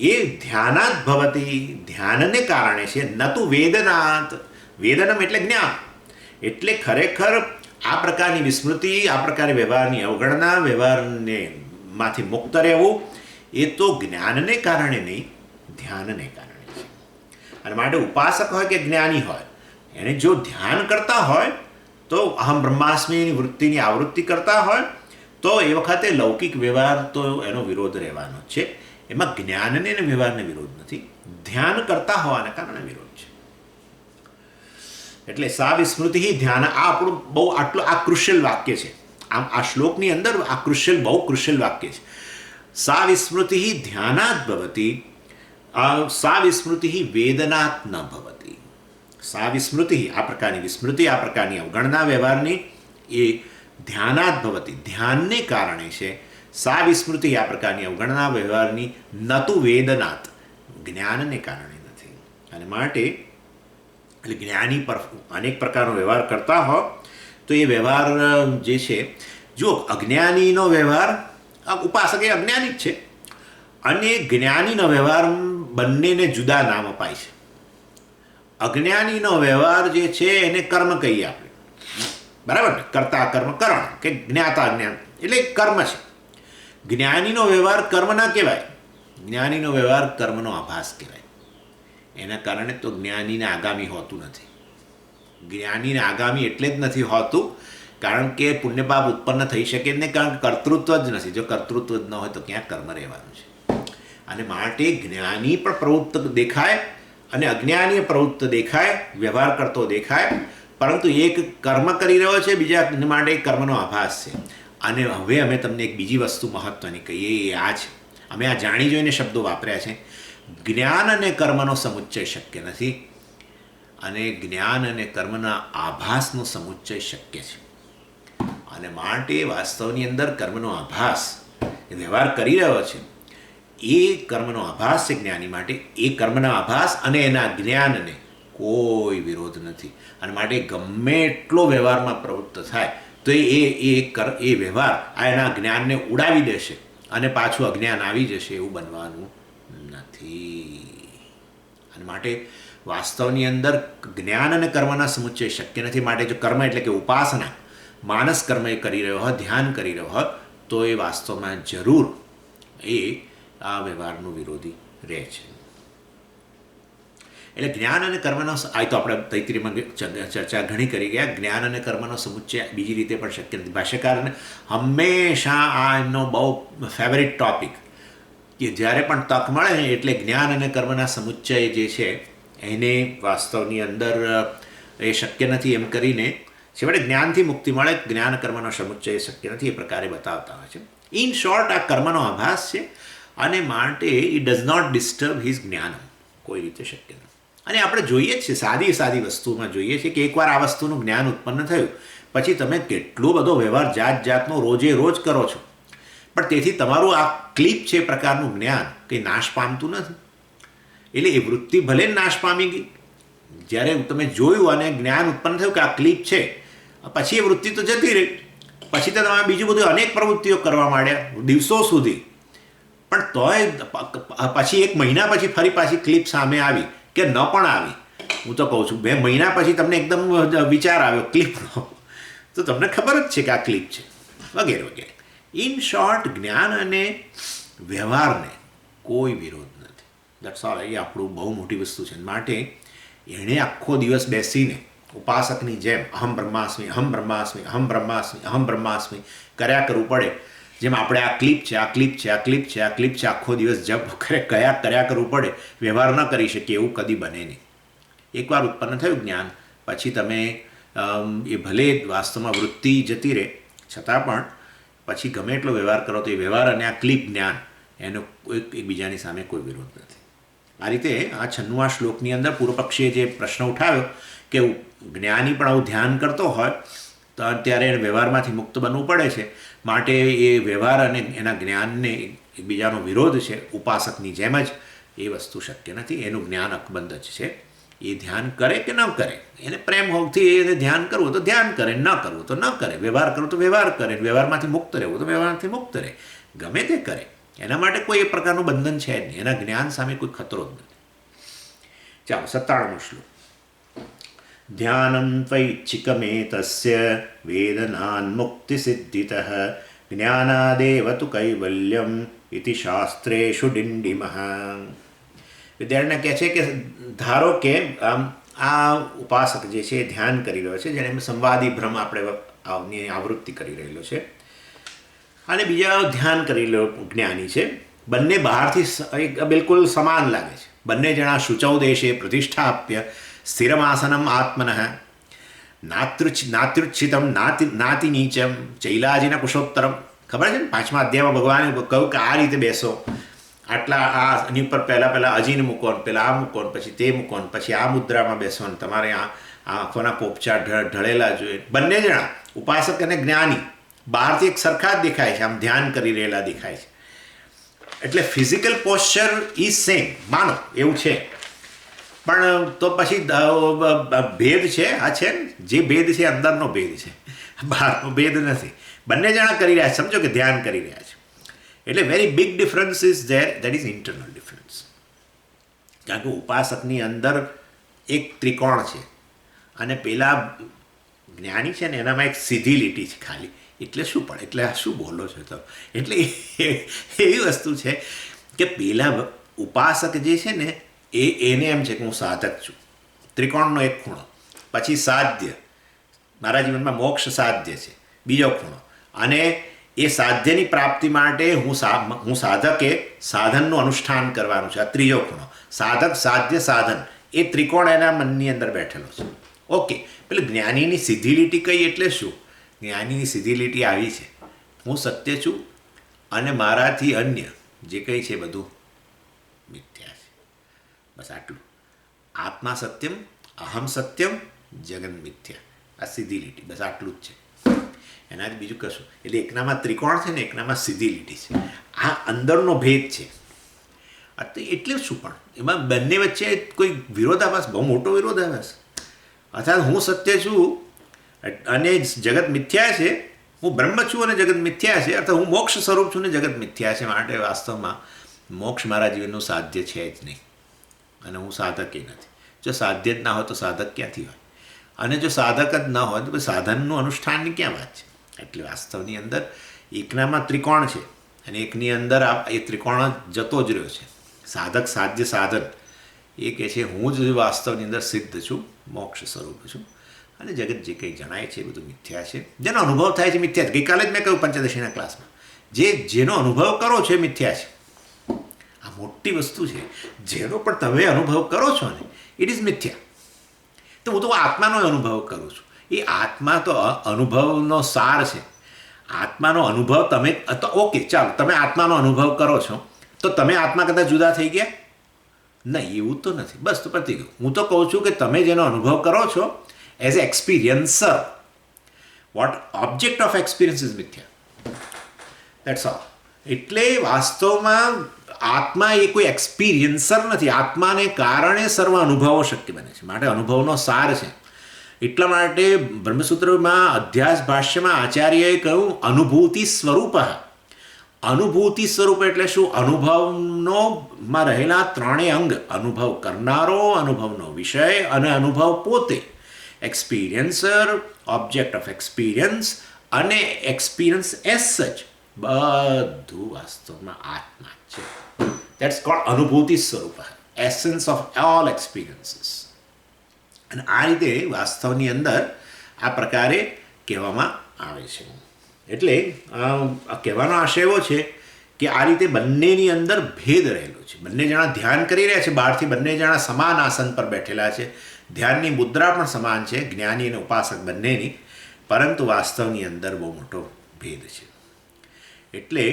A: એ ધ્યાનાત ભવતી, ધ્યાનને કારણે છે, ન તો વેદનાત. વેદનમ એટલે જ્ઞાન. એટલે ખરેખર આ પ્રકારની વિસ્મૃતિ, આ પ્રકારની વ્યવહારની અવગણના, વ્યવહારને માંથી મુક્ત રહેવું એ તો જ્ઞાનને કારણે નહીં, ધ્યાનને કારણે છે. અને માટે ઉપાસક હોય કે જ્ઞાની હોય, એને જો ધ્યાન કરતા હોય તો અહમ બ્રહ્માસ્મિની વૃત્તિની આવૃત્તિ કરતા હોય તો એ વખતે લૌકિક વ્યવહાર તો એનો વિરોધ રહેવાનો છે. એમાં જ્ઞાનને અને વ્યવહારને વિરોધ નથી, ધ્યાન કરતા હોવાના કારણે વિરોધ છે. એટલે સા વિસ્મૃતિ ધ્યાન, આ આપણું બહુ આટલું આ ક્રુશિયલ વાક્ય છે. આમ આ શ્લોકની અંદર આ ક્રુશિયલ, બહુ ક્રુશિયલ વાક્ય છે. સા વિસ્મૃતિ ધ્યાનાત ભવતી, સા વિસ્મૃતિ વેદનાત ન ભવતી. સા વિસ્મૃતિ, આ પ્રકારની વિસ્મૃતિ, આ પ્રકારની અવગણના વ્યવહારની એ ધ્યાનાત ભવતી, ધ્યાનને કારણે છે. સા વિસ્મૃતિ, આ પ્રકારની અવગણના વ્યવહારની ન તો વેદનાત, જ્ઞાનને કારણે નથી. અને માટે એટલે જ્ઞાની પર અનેક પ્રકારનો વ્યવહાર કરતા હો તો એ વ્યવહાર જે છે, જો અજ્ઞાનીનો વ્યવહાર, ઉપાસક એ અજ્ઞાની જ છે, અને જ્ઞાનીનો વ્યવહાર બંનેને જુદા નામ અપાય છે. અજ્ઞાનીનો વ્યવહાર જે છે એને કર્મ કહીએ આપણે, બરાબર ને? કર્તા કર્મ કરણ કે જ્ઞાતા જ્ઞાન એટલે કર્મ છે. જ્ઞાનીનો વ્યવહાર કર્મ ના કહેવાય, જ્ઞાનીનો વ્યવહાર કર્મનો આભાસ કહેવાય. એના કારણે તો જ્ઞાનીને આગામી હોતું નથી. જ્ઞાનીને આગામી એટલે જ નથી હોતું કારણ કે પુણ્યપાપ ઉત્પન્ન થઈ શકે જ નહીં, કારણ કે કર્તૃત્વ જ નથી. જો કર્તૃત્વ જ ન હોય તો ક્યાં કર્મ રહેવાનું છે? અને માટે જ્ઞાની પણ પ્રવૃત્ત દેખાય અને અજ્ઞાની પ્રવૃત્ત દેખાય, વ્યવહાર કરતો દેખાય, પરંતુ એક કર્મ કરી રહ્યો છે, બીજા માટે કર્મનો આભાસ છે. અને હવે અમે તમને એક બીજી વસ્તુ મહત્ત્વની કહીએ, એ આ છે, અમે આ જાણી જોઈને શબ્દો વાપર્યા છે. જ્ઞાન અને કર્મનો સમુચ્ચય શક્ય નથી, અને જ્ઞાન અને કર્મના આભાસનો સમુચ્ચય શક્ય છે. અને માટે વાસ્તવની અંદર કર્મનો આભાસ એ વ્યવહાર કરી રહ્યો છે, એ કર્મનો આભાસ છે જ્ઞાની માટે. એ કર્મના આભાસ અને એના જ્ઞાનને કોઈ વિરોધ નથી. અને માટે ગમે એટલો વ્યવહારમાં પ્રવૃત્ત થાય તો એ વ્યવહાર આ એના જ્ઞાનને ઉડાવી દેશે અને પાછું અજ્ઞાન આવી જશે, એવું બનવાનું નથી. અને માટે વાસ્તવની અંદર જ્ઞાન અને કર્મના સમુચ્ચય શક્ય નથી. માટે જો કર્મ એટલે કે ઉપાસના, માનસ કર્મ એ કરી રહ્યો હોય, ધ્યાન કરી રહ્યો હોય, તો એ વાસ્તવમાં જરૂર એ આ વ્યવહારનો વિરોધી રહે છે. એટલે જ્ઞાન અને કર્મનો, આ તો આપણે તૈત્રીમાં ચર્ચા ઘણી કરી ગયા. જ્ઞાન અને કર્મનો સમુચ્ચય બીજી રીતે પણ શક્ય નથી. ભાષ્યકારને હંમેશા આ એમનો બહુ ફેવરિટ ટોપિક, કે જ્યારે પણ તક મળે એટલે જ્ઞાન અને કર્મના સમુચ્ચય જે છે એને વાસ્તવની અંદર એ શક્ય નથી એમ કરીને છેવટે જ્ઞાનથી મુક્તિ મળે, જ્ઞાન કર્મનો સમુચ્ચય શક્ય નથી, એ પ્રકારે બતાવતા હોય છે. ઇન શોર્ટ, આ કર્મનો આભાસ છે અને માટે it does not disturb his જ્ઞાન, કોઈ રીતે શક્ય નથી. અને આપણે જોઈએ જ છે, સાદી સાદી વસ્તુમાં જોઈએ છીએ કે એકવાર આ વસ્તુનું જ્ઞાન ઉત્પન્ન થયું પછી તમે કેટલો બધો વ્યવહાર જાત જાતનો રોજે રોજ કરો છો, પણ તેથી તમારું આ ક્લિપ છે પ્રકારનું જ્ઞાન કંઈ નાશ પામતું નથી. એટલે એ વૃત્તિ ભલે નાશ પામી ગઈ, જ્યારે તમે જોયું અને જ્ઞાન ઉત્પન્ન થયું કે આ ક્લિપ છે, પછી એ વૃત્તિ તો જતી રહી. પછી તો તમે બીજું બધું અનેક પ્રવૃત્તિઓ કરવા માંડ્યા દિવસો સુધી, પણ તોય પછી એક મહિના પછી ફરી પાછી ક્લિપ સામે આવી કે ન પણ આવી. હું તો કહું છું 2 મહિના પછી તમને એકદમ વિચાર આવ્યો ક્લિપનો, તો તમને ખબર જ છે કે આ ક્લિપ છે, વગેરે વગેરે. ઇન શોર્ટ, જ્ઞાન અને વ્યવહારને કોઈ વિરોધ નથી. That's all. એ આપણું બહુ મોટી વસ્તુ છે. માટે એણે આખો દિવસ બેસીને ઉપાસકની જેમ અહમ બ્રહ્માસ્મિ, અહમ બ્રહ્માસ્મિ, અહમ બ્રહ્માસ્મિ, અહમ બ્રહ્માસ્મિ કર્યા કરવું પડે. જેમ આપણે આ ક્લિપ છે, આ ક્લિપ છે, આ ક્લિપ છે, આ ક્લિપ છે, આખો દિવસ જપ કર્યા કરવું પડે, વ્યવહાર ન કરી શકીએ, એવું કદી બને નહીં. એકવાર ઉત્પન્ન થયું જ્ઞાન, પછી તમે એ ભલે વાસ્તવમાં વૃત્તિ જતી રહે છતાં પણ પછી ગમે એટલો વ્યવહાર કરો તો એ વ્યવહાર અને આ ક્લિપ જ્ઞાન એનો એકબીજાની સામે કોઈ વિરોધ નથી. આ રીતે આ 96મા શ્લોકની અંદર પૂર્વ પક્ષીએ જે પ્રશ્ન ઉઠાવ્યો કે જ્ઞાની પણ આવું ધ્યાન કરતો હોય ત્યારે એને વ્યવહારમાંથી મુક્ત બનવું પડે છે. માટે એ વ્યવહાર અને એના જ્ઞાનને એકબીજાનો વિરોધ છે. ઉપાસકની જેમ જ એ વસ્તુ શક્ય નથી. એનું જ્ઞાન અકબંધ જ છે. એ ધ્યાન કરે કે ન કરે, એને પ્રેમ હોવથી એને ધ્યાન કરવું તો ધ્યાન કરે, ન કરવું તો ન કરે, વ્યવહાર કરવો તો વ્યવહાર કરે, વ્યવહારમાંથી મુક્ત રહેવું તો વ્યવહારથી મુક્ત રહે. ગમે તે કરે, એના માટે કોઈ એ પ્રકારનું બંધન છે જ નહીં. એના જ્ઞાન સામે કોઈ ખતરો જ નથી. ચાલો 97મો શ્લોક. ધ્યાનમ ત્વૈચ્છિકમેતસ્ય વેદનાન્મુક્તિસિદ્ધિતઃ જ્ઞાનાદેવ તુ કૈવલ્યમ ઇતિ શાસ્ત્રેષુ ડિંડિમઃ. વિદ્યાર્થીને કહે છે કે ધારો કે આ ઉપાસક જે છે એ ધ્યાન કરી રહ્યો છે, જેને સંવાદી ભ્રમ આપણે આવૃત્તિ કરી રહેલો છે, અને બીજા ધ્યાન કરી રહ્યો જ્ઞાની છે. બંને બહારથી બિલકુલ સમાન લાગે છે. બંને જણા શુચૌ દેશે પ્રતિષ્ઠાપ્ય સ્થિરમાસનમ આત્મનઃ નાત્યુચ્છિતમ નાતિ નીચમ ચૈલાજીના કુશોત્તરમ. ખબર છે ને, 5મા અધ્યાયમાં ભગવાને કહ્યું કે આ રીતે બેસો, આટલા આની ઉપર પહેલાં અજીને મૂકો, પહેલાં આ મૂકો, પછી તે મૂકો, પછી આ મુદ્રામાં બેસો, ને તમારે આ આંખોના પોપચા ઢળેલા જોઈએ. બંને જણા ઉપાસક અને જ્ઞાની બહારથી એક સરખા જ દેખાય છે, આમ ધ્યાન કરી રહેલા દેખાય છે. એટલે ફિઝિકલ પોસ્ચર ઇઝ સેમ, માનો એવું છે, પણ તો પછી ભેદ છે. આ છે ને, જે ભેદ છે અંદરનો ભેદ છે, બહારનો ભેદ નથી. બંને જણા કરી રહ્યા છે, સમજો કે ધ્યાન કરી રહ્યા છે. એટલે very big difference is there, that is internal difference. કારણ કે ઉપાસકની અંદર એક ત્રિકોણ છે અને પેલા જ્ઞાની છે ને એનામાં એક સીધી લીટી છે ખાલી. એટલે શું પડે, એટલે આ શું બોલો છો તો? એટલે એવી વસ્તુ છે કે પેલા ઉપાસક જે છે ને એને એમ છે કે હું સાધક છું, ત્રિકોણનો એક ખૂણો. પછી સાધ્ય, મારા જીવનમાં મોક્ષ સાધ્ય છે, બીજો ખૂણો. અને એ સાધ્યની પ્રાપ્તિ માટે હું સાધકે સાધનનું અનુષ્ઠાન કરવાનું છે, આ ત્રીજો ખૂણો. સાધક, સાધ્ય, સાધન, એ ત્રિકોણ એના મનની અંદર બેઠેલો છે. ઓકે, પેલે જ્ઞાનીની સીધી લીટી કઈ એટલે શું? જ્ઞાનીની સીધી લીટી આવી છે, હું સત્ય છું અને મારાથી અન્ય જે કંઈ છે બધું મિથ્યા છે. બસ આટલું. આત્મા સત્યમ, અહમ સત્યમ, જગન મિથ્યા. આ સીધી લીટી, બસ આટલું જ છે. એનાથી બીજું કશું. એટલે એકનામાં ત્રિકોણ છે ને એકનામાં સીધી લીટી છે. આ અંદરનો ભેદ છે. એટલે શું? પણ એમાં બંને વચ્ચે કોઈ વિરોધાભાસ, બહુ મોટો વિરોધાભાસ. અર્થાત હું સત્ય છું અને જગત મિથ્યા છે, હું બ્રહ્મ છું અને જગત મિથ્યા છે, અર્થાત હું મોક્ષ સ્વરૂપ છું ને જગત મિથ્યા છે. માટે વાસ્તવમાં મોક્ષ મારા જીવનનું સાધ્ય છે જ નહીં, અને હું સાધક એ નથી. જો સાધ્ય જ ના હોય તો સાધક ક્યાંથી હોય? અને જો સાધક જ ન હોય તો સાધનનું અનુષ્ઠાનની ક્યાં વાત છે? એટલે વાસ્તવની અંદર એકનામાં ત્રિકોણ છે અને એકની અંદર એ ત્રિકોણ જતો જ રહ્યો છે. સાધક, સાધ્ય, સાધન એ કહે છે હું જ વાસ્તવની અંદર સિદ્ધ છું, મોક્ષ સ્વરૂપ છું, અને જગત જે કંઈ જણાય છે એ બધું મિથ્યા છે. જેનો અનુભવ થાય છે મિથ્યા છે. ગઈકાલે જ મેં કહ્યું પંચદશીના ક્લાસમાં, જેનો અનુભવ કરો છો એ મિથ્યા છે. આ મોટી વસ્તુ છે. જેનો પણ તમે અનુભવ કરો છો ને ઇટ ઇઝ મિથ્યા. તો હું તો આત્માનો અનુભવ કરું છું. એ આત્મા તો અનુભવનો સાર છે. આત્માનો અનુભવ તમે તો ઓકે, ચાલો તમે આત્માનો અનુભવ કરો છો તો તમે આત્મા કરતાં જુદા થઈ ગયા? નહીં, એવું તો નથી. બસ તો પતી ગયું. હું તો કહું છું કે તમે જેનો અનુભવ કરો છો as a experiencer, what object of experience is મિથ્યા. That's all. એટલે વાસ્તવમાં આત્મા એ કોઈ એક્સપિરિયન્સર નથી. આત્માને કારણે સર્વ અનુભવો શક્ય બને છે. માટે અનુભવનો સાર છે. એટલા માટે બ્રહ્મસૂત્રમાં અધ્યાસ ભાષ્યમાં આચાર્યએ કહ્યું અનુભૂતિ સ્વરૂપ. અનુભૂતિ સ્વરૂપ એટલે શું? અનુભવમાં રહેલા ત્રણેય અંગ: અનુભવ કરનારો, અનુભવનો વિષય અને અનુભવ પોતે. એક્સપિરિયન્સર, ઓબ્જેક્ટ ઓફ એક્સપિરિયન્સ અને એક્સપિરિયન્સ એઝ સચ, બધું વાસ્તવમાં આત્મા છે. દેટ્સ કોલ્ડ અનુભૂતિ સ્વરૂપ, એસેન્સ ઓફ ઓલ એક્સપિરિયન્સીસ. અને આ રીતે વાસ્તવની અંદર આ પ્રકારે કહેવામાં આવે છે. એટલે કહેવાનો આશય એવો છે કે આ રીતે બંનેની અંદર ભેદ રહેલો છે. બંને જણા ધ્યાન કરી રહ્યા છે, બહારથી બંને જણા સમાન આસન પર બેઠેલા છે, ધ્યાનની મુદ્રા પણ સમાન છે, જ્ઞાની અને ઉપાસક બંનેની, પરંતુ વાસ્તવની અંદર બહુ મોટો ભેદ છે. એટલે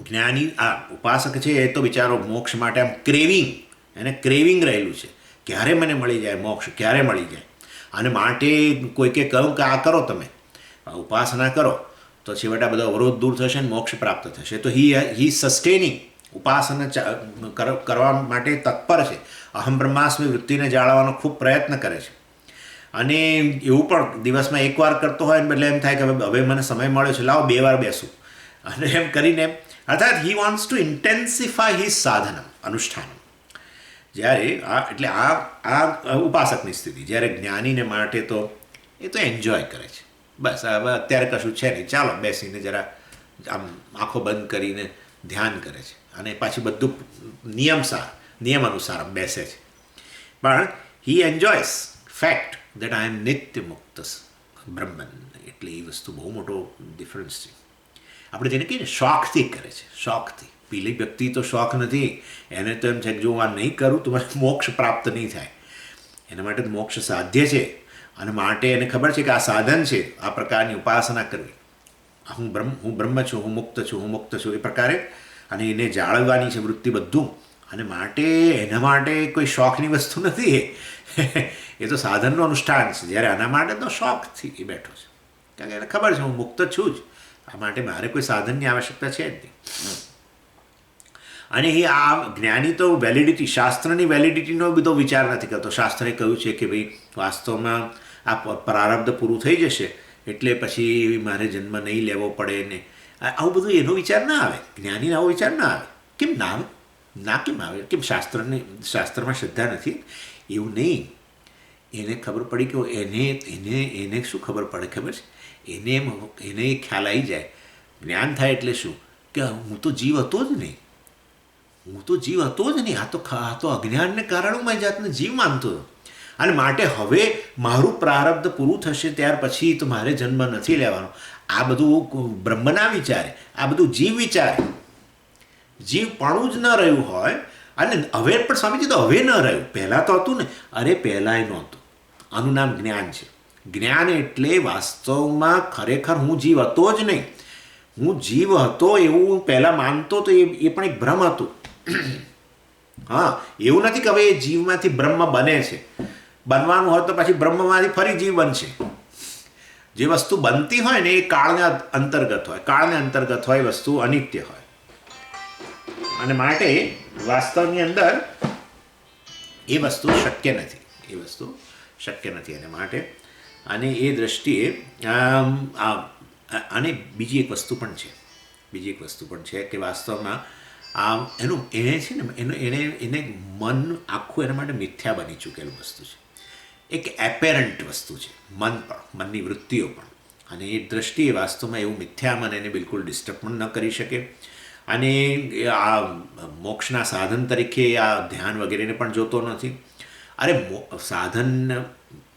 A: જ્ઞાની ઉપાસક છે એ તો બિચારો મોક્ષ માટે આમ ક્રેવિંગ, એને ક્રેવિંગ રહેલું છે, ક્યારે મને મળી જાય મોક્ષ, ક્યારે મળી જાય. અને માટે કોઈકે કહ્યું કે આ કરો, તમે ઉપાસના કરો તો છેવટે બધો અવરોધ દૂર થશે અને મોક્ષ પ્રાપ્ત થશે. તો હી સસ્ટેનિંગ ઉપાસના કરવા માટે તત્પર છે. અહમ બ્રહ્માસ્મિ વૃત્તિને જાળવવાનો ખૂબ પ્રયત્ન કરે છે. અને એવું પણ દિવસમાં એકવાર કરતો હોય ને બદલે એમ થાય કે હવે મને સમય મળ્યો છે, લાવો 2 વાર બેસું, અને એમ કરીને અર્થાત હી વોન્ટ્સ ટુ ઇન્ટેન્સિફાય હિઝ સાધનમ અનુષ્ઠાનમ. જ્યારે એટલે આ ઉપાસકની સ્થિતિ. જ્યારે જ્ઞાનીને માટે તો એ તો એન્જોય કરે છે, બસ હવે અત્યારે કશું છે નહીં, ચાલો બેસીને જરા આમ આંખો બંધ કરીને ધ્યાન કરે છે, અને પાછી બધું નિયમ અનુસાર બેસે છે. પણ હી એન્જોયસ ફેક્ટ દેટ આઈ એમ નિત્ય મુક્ત બ્રહ્મન. એટલે એ વસ્તુ બહુ મોટો ડિફરન્સ છે. આપણે જેને કહીએ ને શોખથી કરે છે, શોખથી. પેલી વ્યક્તિ તો શોખ નથી, એને તો એમ છે કે જો આ નહીં કરું તો મને મોક્ષ પ્રાપ્ત નહીં થાય. એના માટે મોક્ષ સાધ્ય છે, અને માટે એને ખબર છે કે આ સાધન છે આ પ્રકારની ઉપાસના કરવી. હું બ્રહ્મ છું, હું મુક્ત છું એ પ્રકારે, અને એને જાળવવાની છે વૃત્તિ બધું. અને માટે એના માટે કોઈ શોખની વસ્તુ નથી એ તો સાધનનું અનુષ્ઠાન છે. જ્યારે આના માટે તો શોખથી એ બેઠો છે, કારણ કે એને ખબર છે હું મુક્ત છું જ, આ માટે મારે કોઈ સાધનની આવશ્યકતા છે જ નહીં. અને એ આ જ્ઞાની તો વેલિડિટી, શાસ્ત્રની વેલિડિટીનો બધો વિચાર નથી કરતો. શાસ્ત્રે કહ્યું છે કે ભાઈ વાસ્તવમાં આ પ્રારબ્ધ પૂરું થઈ જશે એટલે પછી મારે જન્મ નહીં લેવો પડે ને આવું બધું એનો વિચાર ના આવે. જ્ઞાનીને આવો વિચાર ના આવે. કેમ ના આવે? કેમ આવે? કેમ શાસ્ત્રમાં શ્રદ્ધા નથી? એવું નહીં. એને ખબર પડી કે એને શું ખબર પડે ખબર છે? એને ખ્યાલ આવી જાય, જ્ઞાન થાય એટલે શું કે હું તો જીવ હતો જ નહીં, આ તો અજ્ઞાનને કારણે હું મારી જાતને જીવ માનતો હતો. અને માટે હવે મારું પ્રારબ્ધ પૂરું થશે ત્યાર પછી તો મારે જન્મ નથી લેવાનો. આ બધું બ્રહ્મના વિચારે, આ બધું જીવ વિચારે. જીવપણું જ ન રહ્યું હોય. અને હવે પણ સ્વામીજી તો હવે ન રહ્યું, પહેલાં તો હતું ને. અરે પહેલાંય નહોતું. આનું નામ જ્ઞાન છે. જ્ઞાન એટલે વાસ્તવમાં ખરેખર હું જીવ હતો જ નહીં. હું જીવ હતો એવું પહેલાં માનતો તો એ પણ એક ભ્રમ હતું. હા, એવું નથી કે હવે એ જીવમાંથી બ્રહ્મ બને છે. બનવાનું હોય તો પછી બ્રહ્મમાંથી ફરી જીવ બનશે. જે વસ્તુ બનતી હોય ને એ કાળને અંતર્ગત હોય, એ વસ્તુ અનિત્ય હોય. અને માટે વાસ્તવની અંદર એ વસ્તુ શક્ય નથી. અને માટે અને એ દ્રષ્ટિએ અને બીજી એક વસ્તુ પણ છે કે વાસ્તવમાં એને છે ને એને મન આખું એના માટે મિથ્યા બની ચૂકેલું વસ્તુ છે. એક એપેરન્ટ વસ્તુ છે મન પણ, મનની વૃત્તિઓ પણ. અને એ દ્રષ્ટિએ વાસ્તવમાં એવું મિથ્યા મન એને બિલકુલ ડિસ્ટર્બ પણ ન કરી શકે. અને આ મોક્ષના સાધન તરીકે આ ધ્યાન વગેરેને પણ જોતો નથી. અરે સાધન,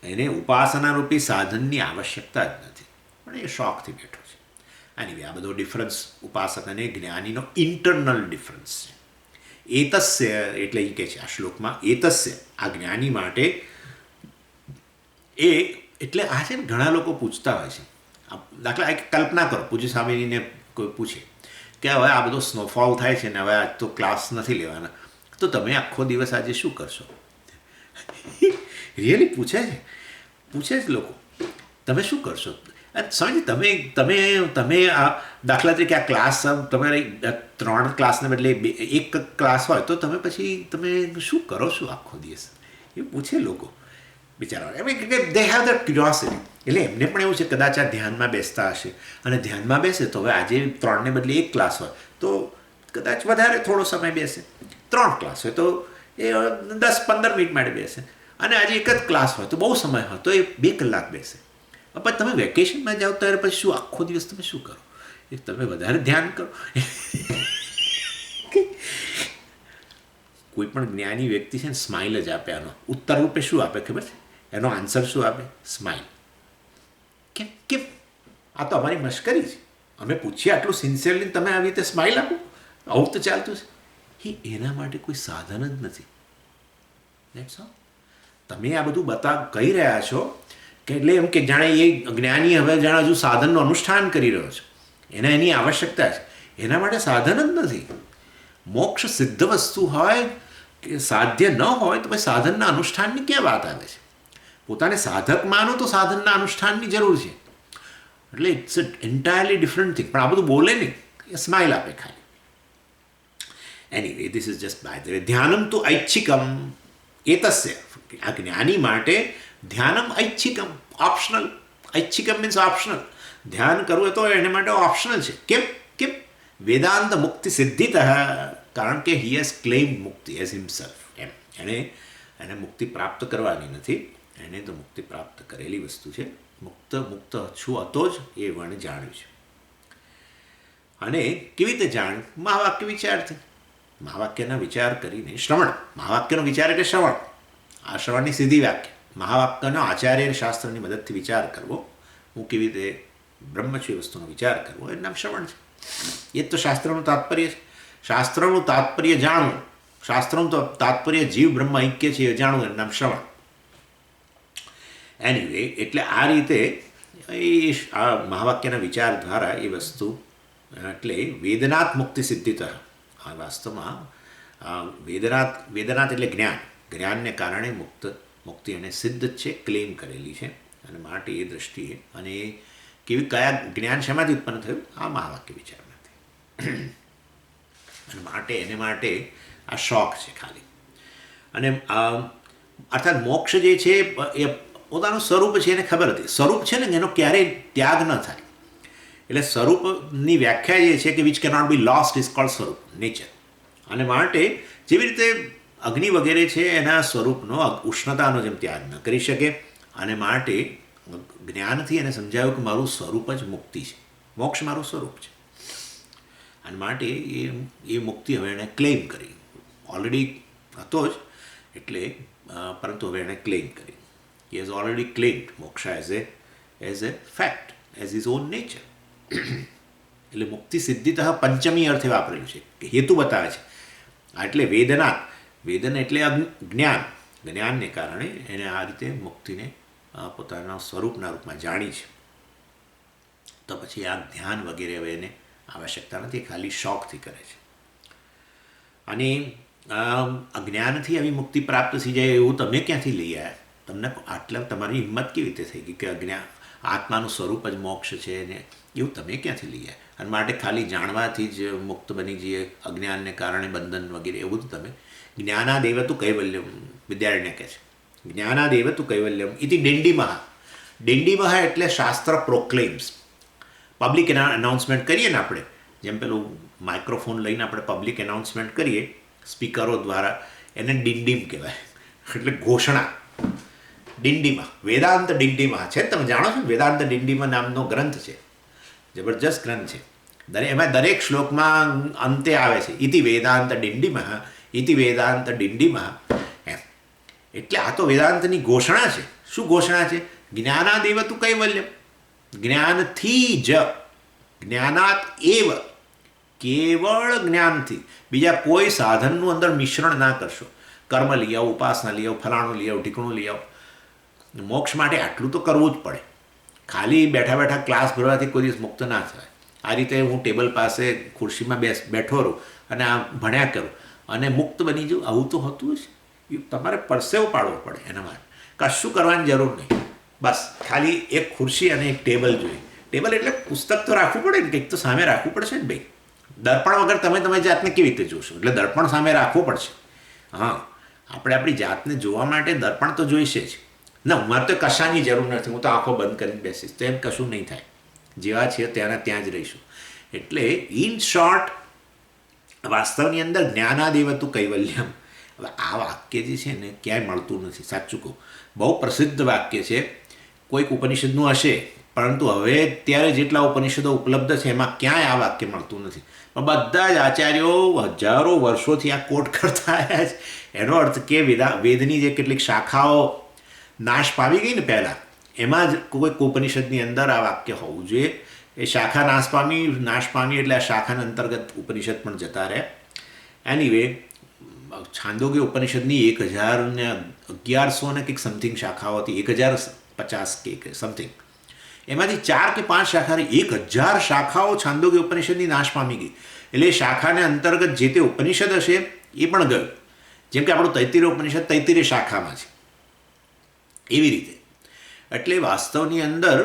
A: એને ઉપાસનારૂપી સાધનની આવશ્યકતા જ નથી, પણ એ શોખથી બેઠો છે. અને આ બધો ડિફરન્સ ઉપાસક અને જ્ઞાનીનો ઇન્ટરનલ ડિફરન્સ છે. એતસ્ય એટલે એ કહે છે આ શ્લોકમાં, એતસ્ય આ જ્ઞાની માટે એ એટલે આ છે ને ઘણા લોકો પૂછતા હોય છે. દાખલા એક કલ્પના કરો, પૂજ્ય સ્વામીજીને કોઈ પૂછે કે હવે આ બધો સ્નોફોલ થાય છે ને હવે આજ તો ક્લાસ નથી લેવાના, તો તમે આખો દિવસ આજે શું કરશો? રિયલી પૂછે જ લોકો, તમે શું કરશો? સ્વામીજી તમે આ દાખલા તરીકે આ ક્લાસ તમારે 3 ક્લાસને બદલે 1 ક્લાસ હોય તો તમે પછી તમે શું કરો છો આખો દિવસ? એ પૂછે લોકો બિચારા. They have the curiosity. એટલે એમને પણ એવું છે કદાચ આ ધ્યાનમાં બેસતા હશે, અને ધ્યાનમાં બેસે તો હવે આજે 3ને બદલે 1 ક્લાસ હોય તો કદાચ વધારે થોડો સમય બેસે. 3 ક્લાસ હોય તો એ 10-15 મિનિટ માટે બેસે, અને આજે 1 જ ક્લાસ હોય તો બહુ સમય હોય તો એ 2 કલાક બેસે. પણ તમે વેકેશનમાં જાઓ ત્યારે પછી શું આખો દિવસ તમે શું કરો? તમે વધારે ધ્યાન કરો. કોઈ પણ જ્ઞાની વ્યક્તિ છે ને સ્માઇલ જ આપે. આનો ઉત્તર રૂપે શું આપે ખબર છે? એનો આન્સર શું આપે? સ્માઇલ. કેમ? આ તો અમારી મશ્કરી છે. અમે પૂછીએ આટલું સિન્સિયરલી, તમે આવી રીતે સ્માઇલ આપો? આવું તો ચાલતું છે. એના માટે કોઈ સાધન જ નથી. That's all. તમે આ બધું કહી રહ્યા છો કે એટલે એમ કે જાણે એ જ્ઞાની હવે જાણે હજુ સાધનનું અનુષ્ઠાન કરી રહ્યો છે, એની આવશ્યકતા છે. એના માટે સાધન જ નથી. મોક્ષ સિદ્ધ વસ્તુ હોય કે સાધ્ય ન હોય તો પછી સાધનના અનુષ્ઠાનની ક્યાં વાત આવે છે? પોતાને સાધક માનો તો સાધનના અનુષ્ઠાનની જરૂર છે, એટલે ઇટ્સ એન્ટાયરલી ડિફરન્ટ થિંગ. પણ આ બધું બોલે નહીં, એ સ્માઇલ આપે ખાલી. Anyway, this is just by the way. ધ્યાનમ તો ઐચ્છિકમ એતસ્ય. આ જ્ઞાની માટે ધ્યાનમ ઐચ્છિકમ, ઓપ્શનલ. ઐચ્છિકમ મીન્સ ઓપ્શનલ. ધ્યાન કરવું તો એને માટે ઓપ્શનલ છે. કેમ? કેમ? વેદાંત મુક્તિ સિદ્ધિત, કારણ કે હી હેઝ ક્લેમ મુક્તિ એઝ હિમસેલ્ફ. એમ એને મુક્તિ પ્રાપ્ત કરવાની નથી, એને તો મુક્તિ પ્રાપ્ત કરેલી વસ્તુ છે. મુક્ત છું હતો જ એ વણે જાણ્યું છે. અને કેવી રીતે જાણ્યું? મહાવાક્ય વિચારથી. મહાવાક્યના વિચાર કરીને શ્રવણ. મહાવાક્યનો વિચાર એટલે શ્રવણ. આ શ્રવણની સીધી વ્યાખ્યા. મહાવાક્યનો આચાર્ય શાસ્ત્રની મદદથી વિચાર કરવો, હું કેવી રીતે બ્રહ્મ છું એ વસ્તુનો વિચાર કરવો, એનું નામ શ્રવણ છે. એ જ તો શાસ્ત્રનું તાત્પર્ય છે. શાસ્ત્રનું તાત્પર્ય જાણવું, શાસ્ત્રનું તો તાત્પર્ય જીવ બ્રહ્મ ઐક્ય છે એ જાણવું, એનું નામ શ્રવણ. એનીવે, એટલે આ રીતે આ મહાવાક્યના વિચાર દ્વારા એ વસ્તુ, એટલે વેદનાથ મુક્તિ સિદ્ધિત. આ વાસ્તવમાં વેદનાથ એટલે જ્ઞાનને કારણે મુક્તિ એને સિદ્ધ જ છે, ક્લેમ કરેલી છે. અને માટે એ દ્રષ્ટિએ, અને એ કયા જ્ઞાન શેમાંથી ઉત્પન્ન થયું? આ મહાવાક્ય વિચારમાંથી. અને એને માટે આ શોખ છે ખાલી. અને અર્થાત મોક્ષ જે છે એ પોતાનું સ્વરૂપ છે, એને ખબર હતી. સ્વરૂપ છે ને એનો ક્યારેય ત્યાગ ન થાય. એટલે સ્વરૂપની વ્યાખ્યા જે છે કે which cannot B lost is called સ્વરૂપ, નેચર. અને માટે જેવી રીતે અગ્નિ વગેરે છે એના સ્વરૂપનો, ઉષ્ણતાનો જેમ ત્યાગ ન કરી શકે, અને માટે જ્ઞાનથી એને સમજાયું કે મારું સ્વરૂપ જ મુક્તિ છે, મોક્ષ મારું સ્વરૂપ છે. અને માટે એ મુક્તિ હવે એણે ક્લેમ કરી. ઓલરેડી હતો જ, એટલે પરંતુ હવે એણે ક્લેમ કરી. He has already claimed moksha as a fact, as his own nature. એટલે મુક્તિ સિદ્ધિતઃ પંચમી અર્થે વાપરેલું છે, હેતુ બતાવે છે. એટલે વેદન એટલે જ્ઞાનને કારણે એને આ રીતે મુક્તિને પોતાના સ્વરૂપના રૂપમાં જાણી છે. તો પછી આ ધ્યાન વગેરે હવે એને આવશ્યકતા નથી, ખાલી શોખથી કરે છે. અને અજ્ઞાનથી આવી મુક્તિ પ્રાપ્ત થઈ જાય એવું તમે ક્યાંથી લઈ આવ્યા? તમને આટલા તમારી હિંમત કેવી રીતે થઈ ગઈ કે આત્માનું સ્વરૂપ જ મોક્ષ છે ને? એવું તમે ક્યાંથી લઈ આવ્યા? અને માટે ખાલી જાણવાથી જ મુક્ત બની જઈએ, અજ્ઞાનને કારણે બંધન વગેરે એવું જ તમે. જ્ઞાનાદેવ તુ કૈવલ્યમ, વિદ્યારણ્ય કહે છે. જ્ઞાનાદેવ તુ કૈવલ્યમ ઇતિ ડેન્ડીમહ. ડેન્ડીમહ એટલે શાસ્ત્ર પ્રોક્લેમ્સ. પબ્લિક એનાઉન્સમેન્ટ કરીએ ને આપણે, જેમ પેલું માઇક્રોફોન લઈને આપણે પબ્લિક એનાઉન્સમેન્ટ કરીએ સ્પીકરો દ્વારા, એને ડિંડીમ કહેવાય. એટલે ઘોષણા. ડિંડીમા, વેદાંત ડિંડીમા છે, તમે જાણો છો. વેદાંત ડિંડીમા નામનો ગ્રંથ છે, જબરજસ્ત ગ્રંથ છે. એમાં દરેક શ્લોકમાં અંતે આવે છે ઇતિ વેદાંત ડિંડીમા, ઇતિ વેદાંત ડિંડીમા. એમ એટલે આ તો વેદાંતની ઘોષણા છે. શું ઘોષણા છે? જ્ઞાનાદેવ તુ કૈવલ્યમ. જ્ઞાનથી જ, જ્ઞાનાત એવ, કેવળ જ્ઞાનથી, બીજા કોઈ સાધનનું અંદર મિશ્રણ ના કરશો. કર્મ લઈ આવો, ઉપાસના લઈ આવો, ફલાણું લઈ આવો, ઢીકણું લઈ આવો. મોક્ષ માટે આટલું તો કરવું જ પડે. ખાલી બેઠા બેઠા ક્લાસ ભરવાથી કોઈ દિવસ મુક્ત ના થાય. આ રીતે હું ટેબલ પાસે ખુરશીમાં બેઠો રહું અને આ ભણ્યા કરું અને મુક્ત બની જાઉં, આવું તો હોતું જ. તમારે પરસેવો પાડવો પડે. એના માટે કશું કરવાની જરૂર નહીં. બસ ખાલી એક ખુરશી અને એક ટેબલ જોઈએ. ટેબલ એટલે પુસ્તક તો રાખવું પડે ને, કંઈક તો સામે રાખવું પડશે ને ભાઈ. દર્પણ વગર તમે જાતને કેવી રીતે જોશો? એટલે દર્પણ સામે રાખવું પડશે. હા, આપણે આપણી જાતને જોવા માટે દર્પણ તો જોઈશે જ. ના, મારે તો કશાની જરૂર નથી, હું તો આંખો બંધ કરીને બેસીશ તો એમ કશું નહીં થાય. જેવા છીએ ત્યાં જ રહીશું. એટલે ઇન શોર્ટ, વાસ્તવની અંદર જ્ઞાનાદેવ તુ કૈવલ્યમ. હવે આ વાક્ય જે છે ને ક્યાંય મળતું નથી, સાચું કહું. બહુ પ્રસિદ્ધ વાક્ય છે, કોઈક ઉપનિષદનું હશે, પરંતુ હવે અત્યારે જેટલા ઉપનિષદો ઉપલબ્ધ છે એમાં ક્યાંય આ વાક્ય મળતું નથી. પણ બધા જ આચાર્યો હજારો વર્ષોથી આ કોટ કરતા આવ્યા છે. એનો અર્થ કે વેદની જે કેટલીક શાખાઓ નાશ પામી ગઈ ને પહેલાં, એમાં જ કોઈક ઉપનિષદની અંદર આ વાક્ય હોવું જોઈએ. એ શાખા નાશ પામી એટલે આ શાખાના અંતર્ગત ઉપનિષદ પણ જતા રહ્યા. એનીવે, છાંદોગ્ય ઉપનિષદની 1111 ને કંઈક સમથિંગ શાખાઓ હતી, 1050 કે સમથિંગ. એમાંથી 4 કે 5 શાખા, 1000 શાખાઓ છાંદોગ્ય ઉપનિષદની નાશ પામી ગઈ. એટલે એ શાખાને અંતર્ગત જે તે ઉપનિષદ હશે એ પણ ગયું. જેમ કે આપણું તૈત્તિરીય ઉપનિષદ તૈત્તિરીય શાખામાં છે, એવી રીતે એટલે વાસ્તવની અંદર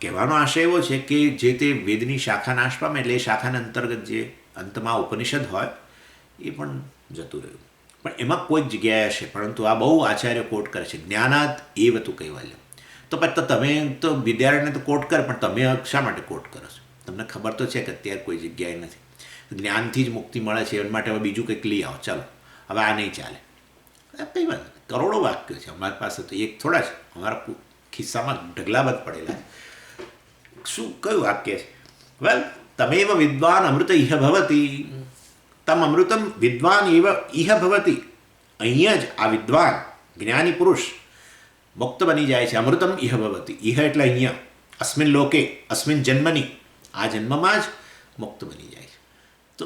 A: કહેવાનો આશય એવો છે કે જે તે વેદની શાખા નાશ પામે એટલે એ શાખાના અંતર્ગત જે અંતમાં ઉપનિષદ હોય એ પણ જતું રહ્યું. પણ એમાં કોઈ જ જગ્યાએ હશે, પરંતુ આ બહુ આચાર્ય કોટ કરે છે, જ્ઞાનાત એવ તું કૈવલ્યમ. તો પછી તો તમે તો વિદ્યાર્થીને તો કોટ કરે, પણ તમે શા માટે કોટ કરો છો? તમને ખબર તો છે કે અત્યારે કોઈ જગ્યાએ નથી, જ્ઞાનથી જ મુક્તિ મળે છે, એના માટે હવે બીજું કંઈક લઈ આવો, ચાલો હવે આ નહીં ચાલે. કઈ વાત, કરોડો વાક્યો છે અમારી પાસે, તો એક થોડા છે, અમારા ખિસ્સામાં ઢગલાબંધ પડેલા છે. શું કયું વાક્ય છે? વેલ, તમેવ વિદ્વાન અમૃત ઇહ ભવતી, તમ અમૃતમ વિદ્વાન એવ ઇહ ભવતી. અહીંયા જ આ વિદ્વાન જ્ઞાની પુરુષ મુક્ત બની જાય છે. અમૃતમ ઇહ ભવતી, ઇહ એટલે અહીંયા, અસ્મિન લોકે, અસ્મિન જન્મની, આ જન્મમાં જ મુક્ત બની જાય છે. તો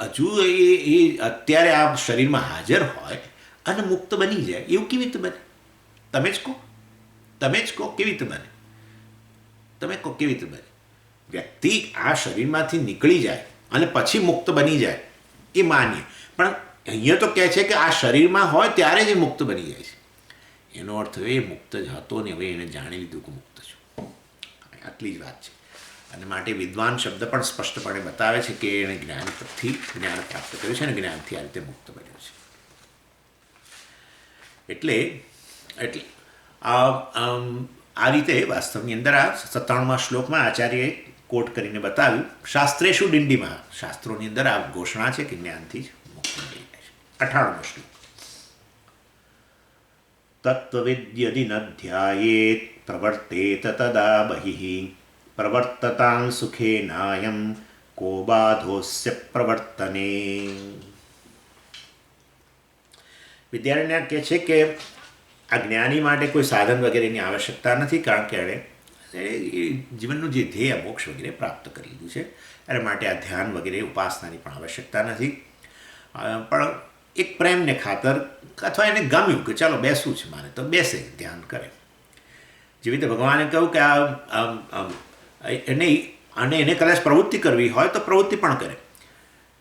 A: હજુ એ અત્યારે આ શરીરમાં હાજર હોય અને મુક્ત બની જાય, એવું કેવી રીતે બને? તમે જ કહો, તમે જ કહો કેવી રીતે બને? તમે કહો કેવી રીતે બને? વ્યક્તિ આ શરીરમાંથી નીકળી જાય અને પછી મુક્ત બની જાય એ માનીએ, પણ અહીંયા તો કહે છે કે આ શરીરમાં હોય ત્યારે જ એ મુક્ત બની જાય છે. એનો અર્થ એ મુક્ત જ હતો ને હવે એને જાણી લીધું કે મુક્ત છું. આટલી જ વાત છે. અને માટે વિદ્વાન શબ્દ પણ સ્પષ્ટપણે બતાવે છે કે એણે જ્ઞાનથી જ્ઞાન પ્રાપ્ત કર્યું છે અને જ્ઞાનથી આ રીતે મુક્ત બન્યો છે. એટલે આ રીતે વાસ્તવની અંદર આ 97મા શ્લોકમાં આચાર્યએ કોટ કરીને બતાવ્યું, શાસ્ત્રેષુ ડિંડીમાં, શાસ્ત્રોની અંદર આ ઘોષણા છે કે જ્ઞાનથી જ મુક્ત મળી જાય છે. 98મો શ્લોક, તત્વવિદ્યદિ ન ધ્યાયેત પ્રવર્તેત તદા બહિઃ પ્રવર્તતાં સુખે નાયમ કો બાધોસ્ય પ્રવર્તને. વિદ્યારણ્ય કહે છે કે આ જ્ઞાની માટે કોઈ સાધન વગેરેની આવશ્યકતા નથી, કારણ કે એણે જીવનનું જે ધ્યેય મોક્ષ વગેરે પ્રાપ્ત કરી લીધું છે. એના માટે આ ધ્યાન વગેરે ઉપાસનાની પણ આવશ્યકતા નથી. પણ એક પ્રેમને ખાતર અથવા એને ગમ્યું કે ચાલો બેસવું છે મારે, તો બેસે, ધ્યાન કરે. જેવી રીતે ભગવાને કહ્યું કે એને કદાચ પ્રવૃત્તિ કરવી હોય તો પ્રવૃત્તિ પણ કરે.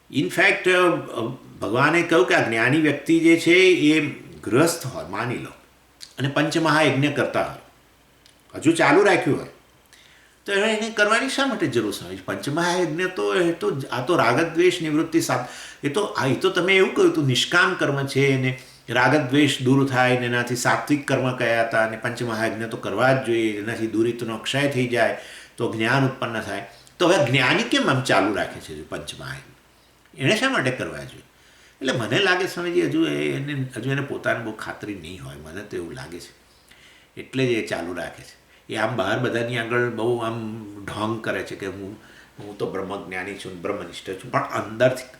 A: ઇનફેક્ટ ભગવાને કહ્યું કે આ જ્ઞાની વ્યક્તિ જે છે એ ગૃહસ્થ હોય માની લો, અને પંચમહાયજ્ઞ કરતા હોય, હજુ ચાલુ રાખ્યું હોય, તો એને કરવાની શા માટે જરૂર છે? પંચમહાયજ્ઞ તો આ તો રાગદ્વેષ નિવૃત્તિ એ તો તમે એવું કહ્યું હતું નિષ્કામ કર્મ છે, એને રાગદ્વેષ દૂર થાય ને એનાથી સાત્વિક કર્મ કયા હતા, અને પંચમહાયજ્ઞ તો કરવા જ જોઈએ, એનાથી દુરિતનો ક્ષય થઈ જાય તો જ્ઞાન ઉત્પન્ન થાય. તો હવે જ્ઞાની કેમ આમ ચાલુ રાખે છે પંચમહાયજ્ઞ? એણે શા માટે કરવા જોઈએ? એટલે મને લાગે સ્વામીજી હજુ એને પોતાને બહુ ખાતરી નહીં હોય, મને તો એવું લાગે છે, એટલે જ એ ચાલુ રાખે છે. એ આમ બહાર બધાની આગળ બહુ આમ ઢોંગ કરે છે કે હું તો બ્રહ્મજ્ઞાની છું, બ્રહ્મનિષ્ઠ છું, પણ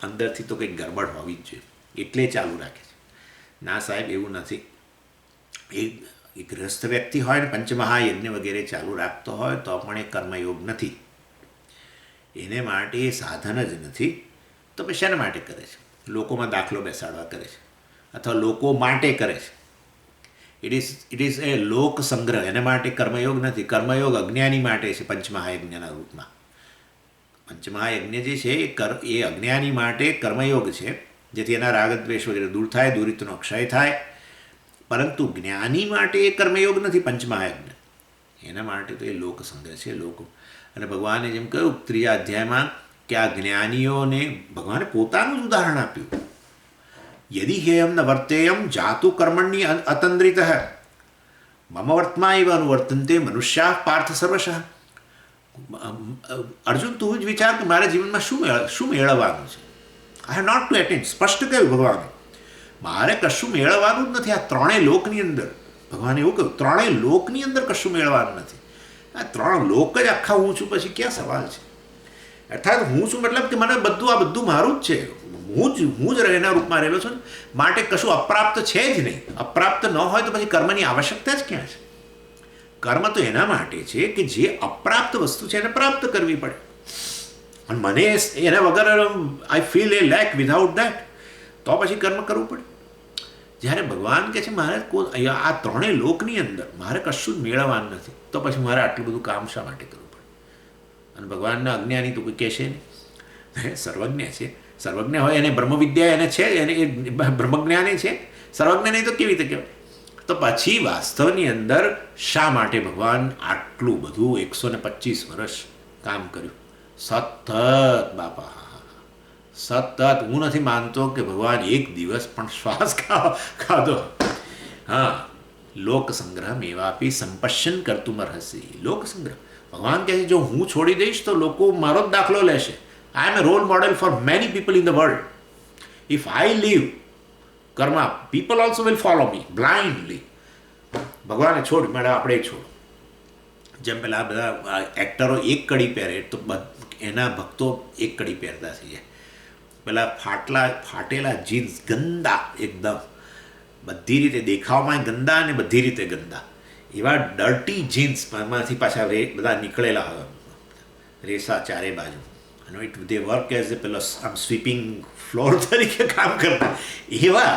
A: અંદરથી તો કંઈક ગરબડ હોવી જ જોઈએ, એટલે ચાલુ રાખે છે. ના સાહેબ, એવું નથી. એ ગૃહસ્થ વ્યક્તિ હોય ને પંચમહાયજ્ઞ વગેરે ચાલુ રાખતો હોય તો પણ એ કર્મયોગ નથી, એને માટે એ સાધન જ નથી. તો પછી શેના માટે કરે છે? લોકોમાં દાખલો બેસાડવા કરે છે, અથવા લોકો માટે કરે છે. ઇટ ઇઝ એ લોક સંગ્રહ, એના માટે કર્મયોગ નથી. કર્મયોગ અજ્ઞાની માટે છે પંચમહાયજ્ઞના રૂપમાં. પંચમહાયજ્ઞ જે છે એ અજ્ઞાની માટે કર્મયોગ છે, જેથી એના રાગદ્વેષ વગેરે દૂર થાય, દુરિતનો ક્ષય થાય. પરંતુ જ્ઞાની માટે એ કર્મયોગ નથી પંચમહાયજ્ઞ, એના માટે તો એ લોક સંગ્રહ છે. અને ભગવાને જેમ કહ્યું 3જા અધ્યાયમાં કે આ જ્ઞાનીઓને ભગવાને પોતાનું જ ઉદાહરણ આપ્યું. યદિ હેયમ ન વર્તેયમ જાતુ કર્મણ્ય અતંદ્રિત મમ વર્તમા એવ અનુવર્તન્તે મનુષ્યા પાર્થ સર્વશઃ. અર્જુન, તું જ વિચાર કે મારા જીવનમાં શું મેળવવાનું છે. I have not to attend. સ્પષ્ટ કહ્યું ભગવાને, મારે કશું મેળવવાનું જ નથી આ ત્રણેય લોકની અંદર. ભગવાને એવું કહ્યું, ત્રણેય લોકની અંદર કશું મેળવવાનું નથી. આ 3 લોક જ આખા હું છું, પછી ક્યાં સવાલ છે? અર્થાત હું છું મતલબ કે મને આ બધું મારું જ છે, હું જ એના રૂપમાં રહેલો છું, માટે કશું અપ્રાપ્ત છે જ નહીં. અપ્રાપ્ત ન હોય તો પછી કર્મની આવશ્યકતા જ ક્યાં છે? કર્મ તો એના માટે છે કે જે અપ્રાપ્ત વસ્તુ છે એને પ્રાપ્ત કરવી પડે, અને મને એના વગર I feel A lake without that, તો પછી કર્મ કરવું પડે. જ્યારે ભગવાન કહે છે મારે આ ત્રણેય લોકની અંદર મારે કશું જ મેળવવાનું નથી, તો પછી મારે આટલું બધું કામ શા માટે કરવું પડે? અને ભગવાનના અજ્ઞાની તો કોઈ કહેશે નહીં, સર્વજ્ઞ છે. સર્વજ્ઞ હોય એને બ્રહ્મવિદ્યા એને છે, એને એ બ્રહ્મજ્ઞાની છે. સર્વજ્ઞ નહીં તો કેવી રીતે કહેવાય? તો પછી વાસ્તવની અંદર શા માટે ભગવાન આટલું બધું 125 વર્ષ કામ કર્યું? સતત બાપા, સતત. હું નથી માનતો કે ભગવાન એક દિવસ પણ શ્વાસ ખાધો. હા, લોકસંગ્રહ મેવાપી સંપશ્યન કરતું મરહસી. લોકસંગ્રહ, ભગવાન કહે છે જો હું છોડી દઈશ તો લોકો મારો જ દાખલો લેશે. I am a role model for many people in the world. If I leave karma, people also will follow me blindly. ભગવાને છોડ, મેડમ આપણે છોડ. જેમ પેલા બધા એક્ટરો એક કડી પહેરે તો એના ભક્તો એક કડી પહેરતા થઈ જાય. પેલા ફાટેલા જીન્સ ગંદા એકદમ, બધી રીતે દેખાવમાં ગંદા અને બધી રીતે ગંદા, એવા ડર્ટી જીન્સમાંથી પાછા બધા નીકળેલા હોય, રેસા ચારે બાજુ. અને it they work as a પેલો આમ સ્વીપિંગ ફ્લોર તરીકે કામ કરતા એવા.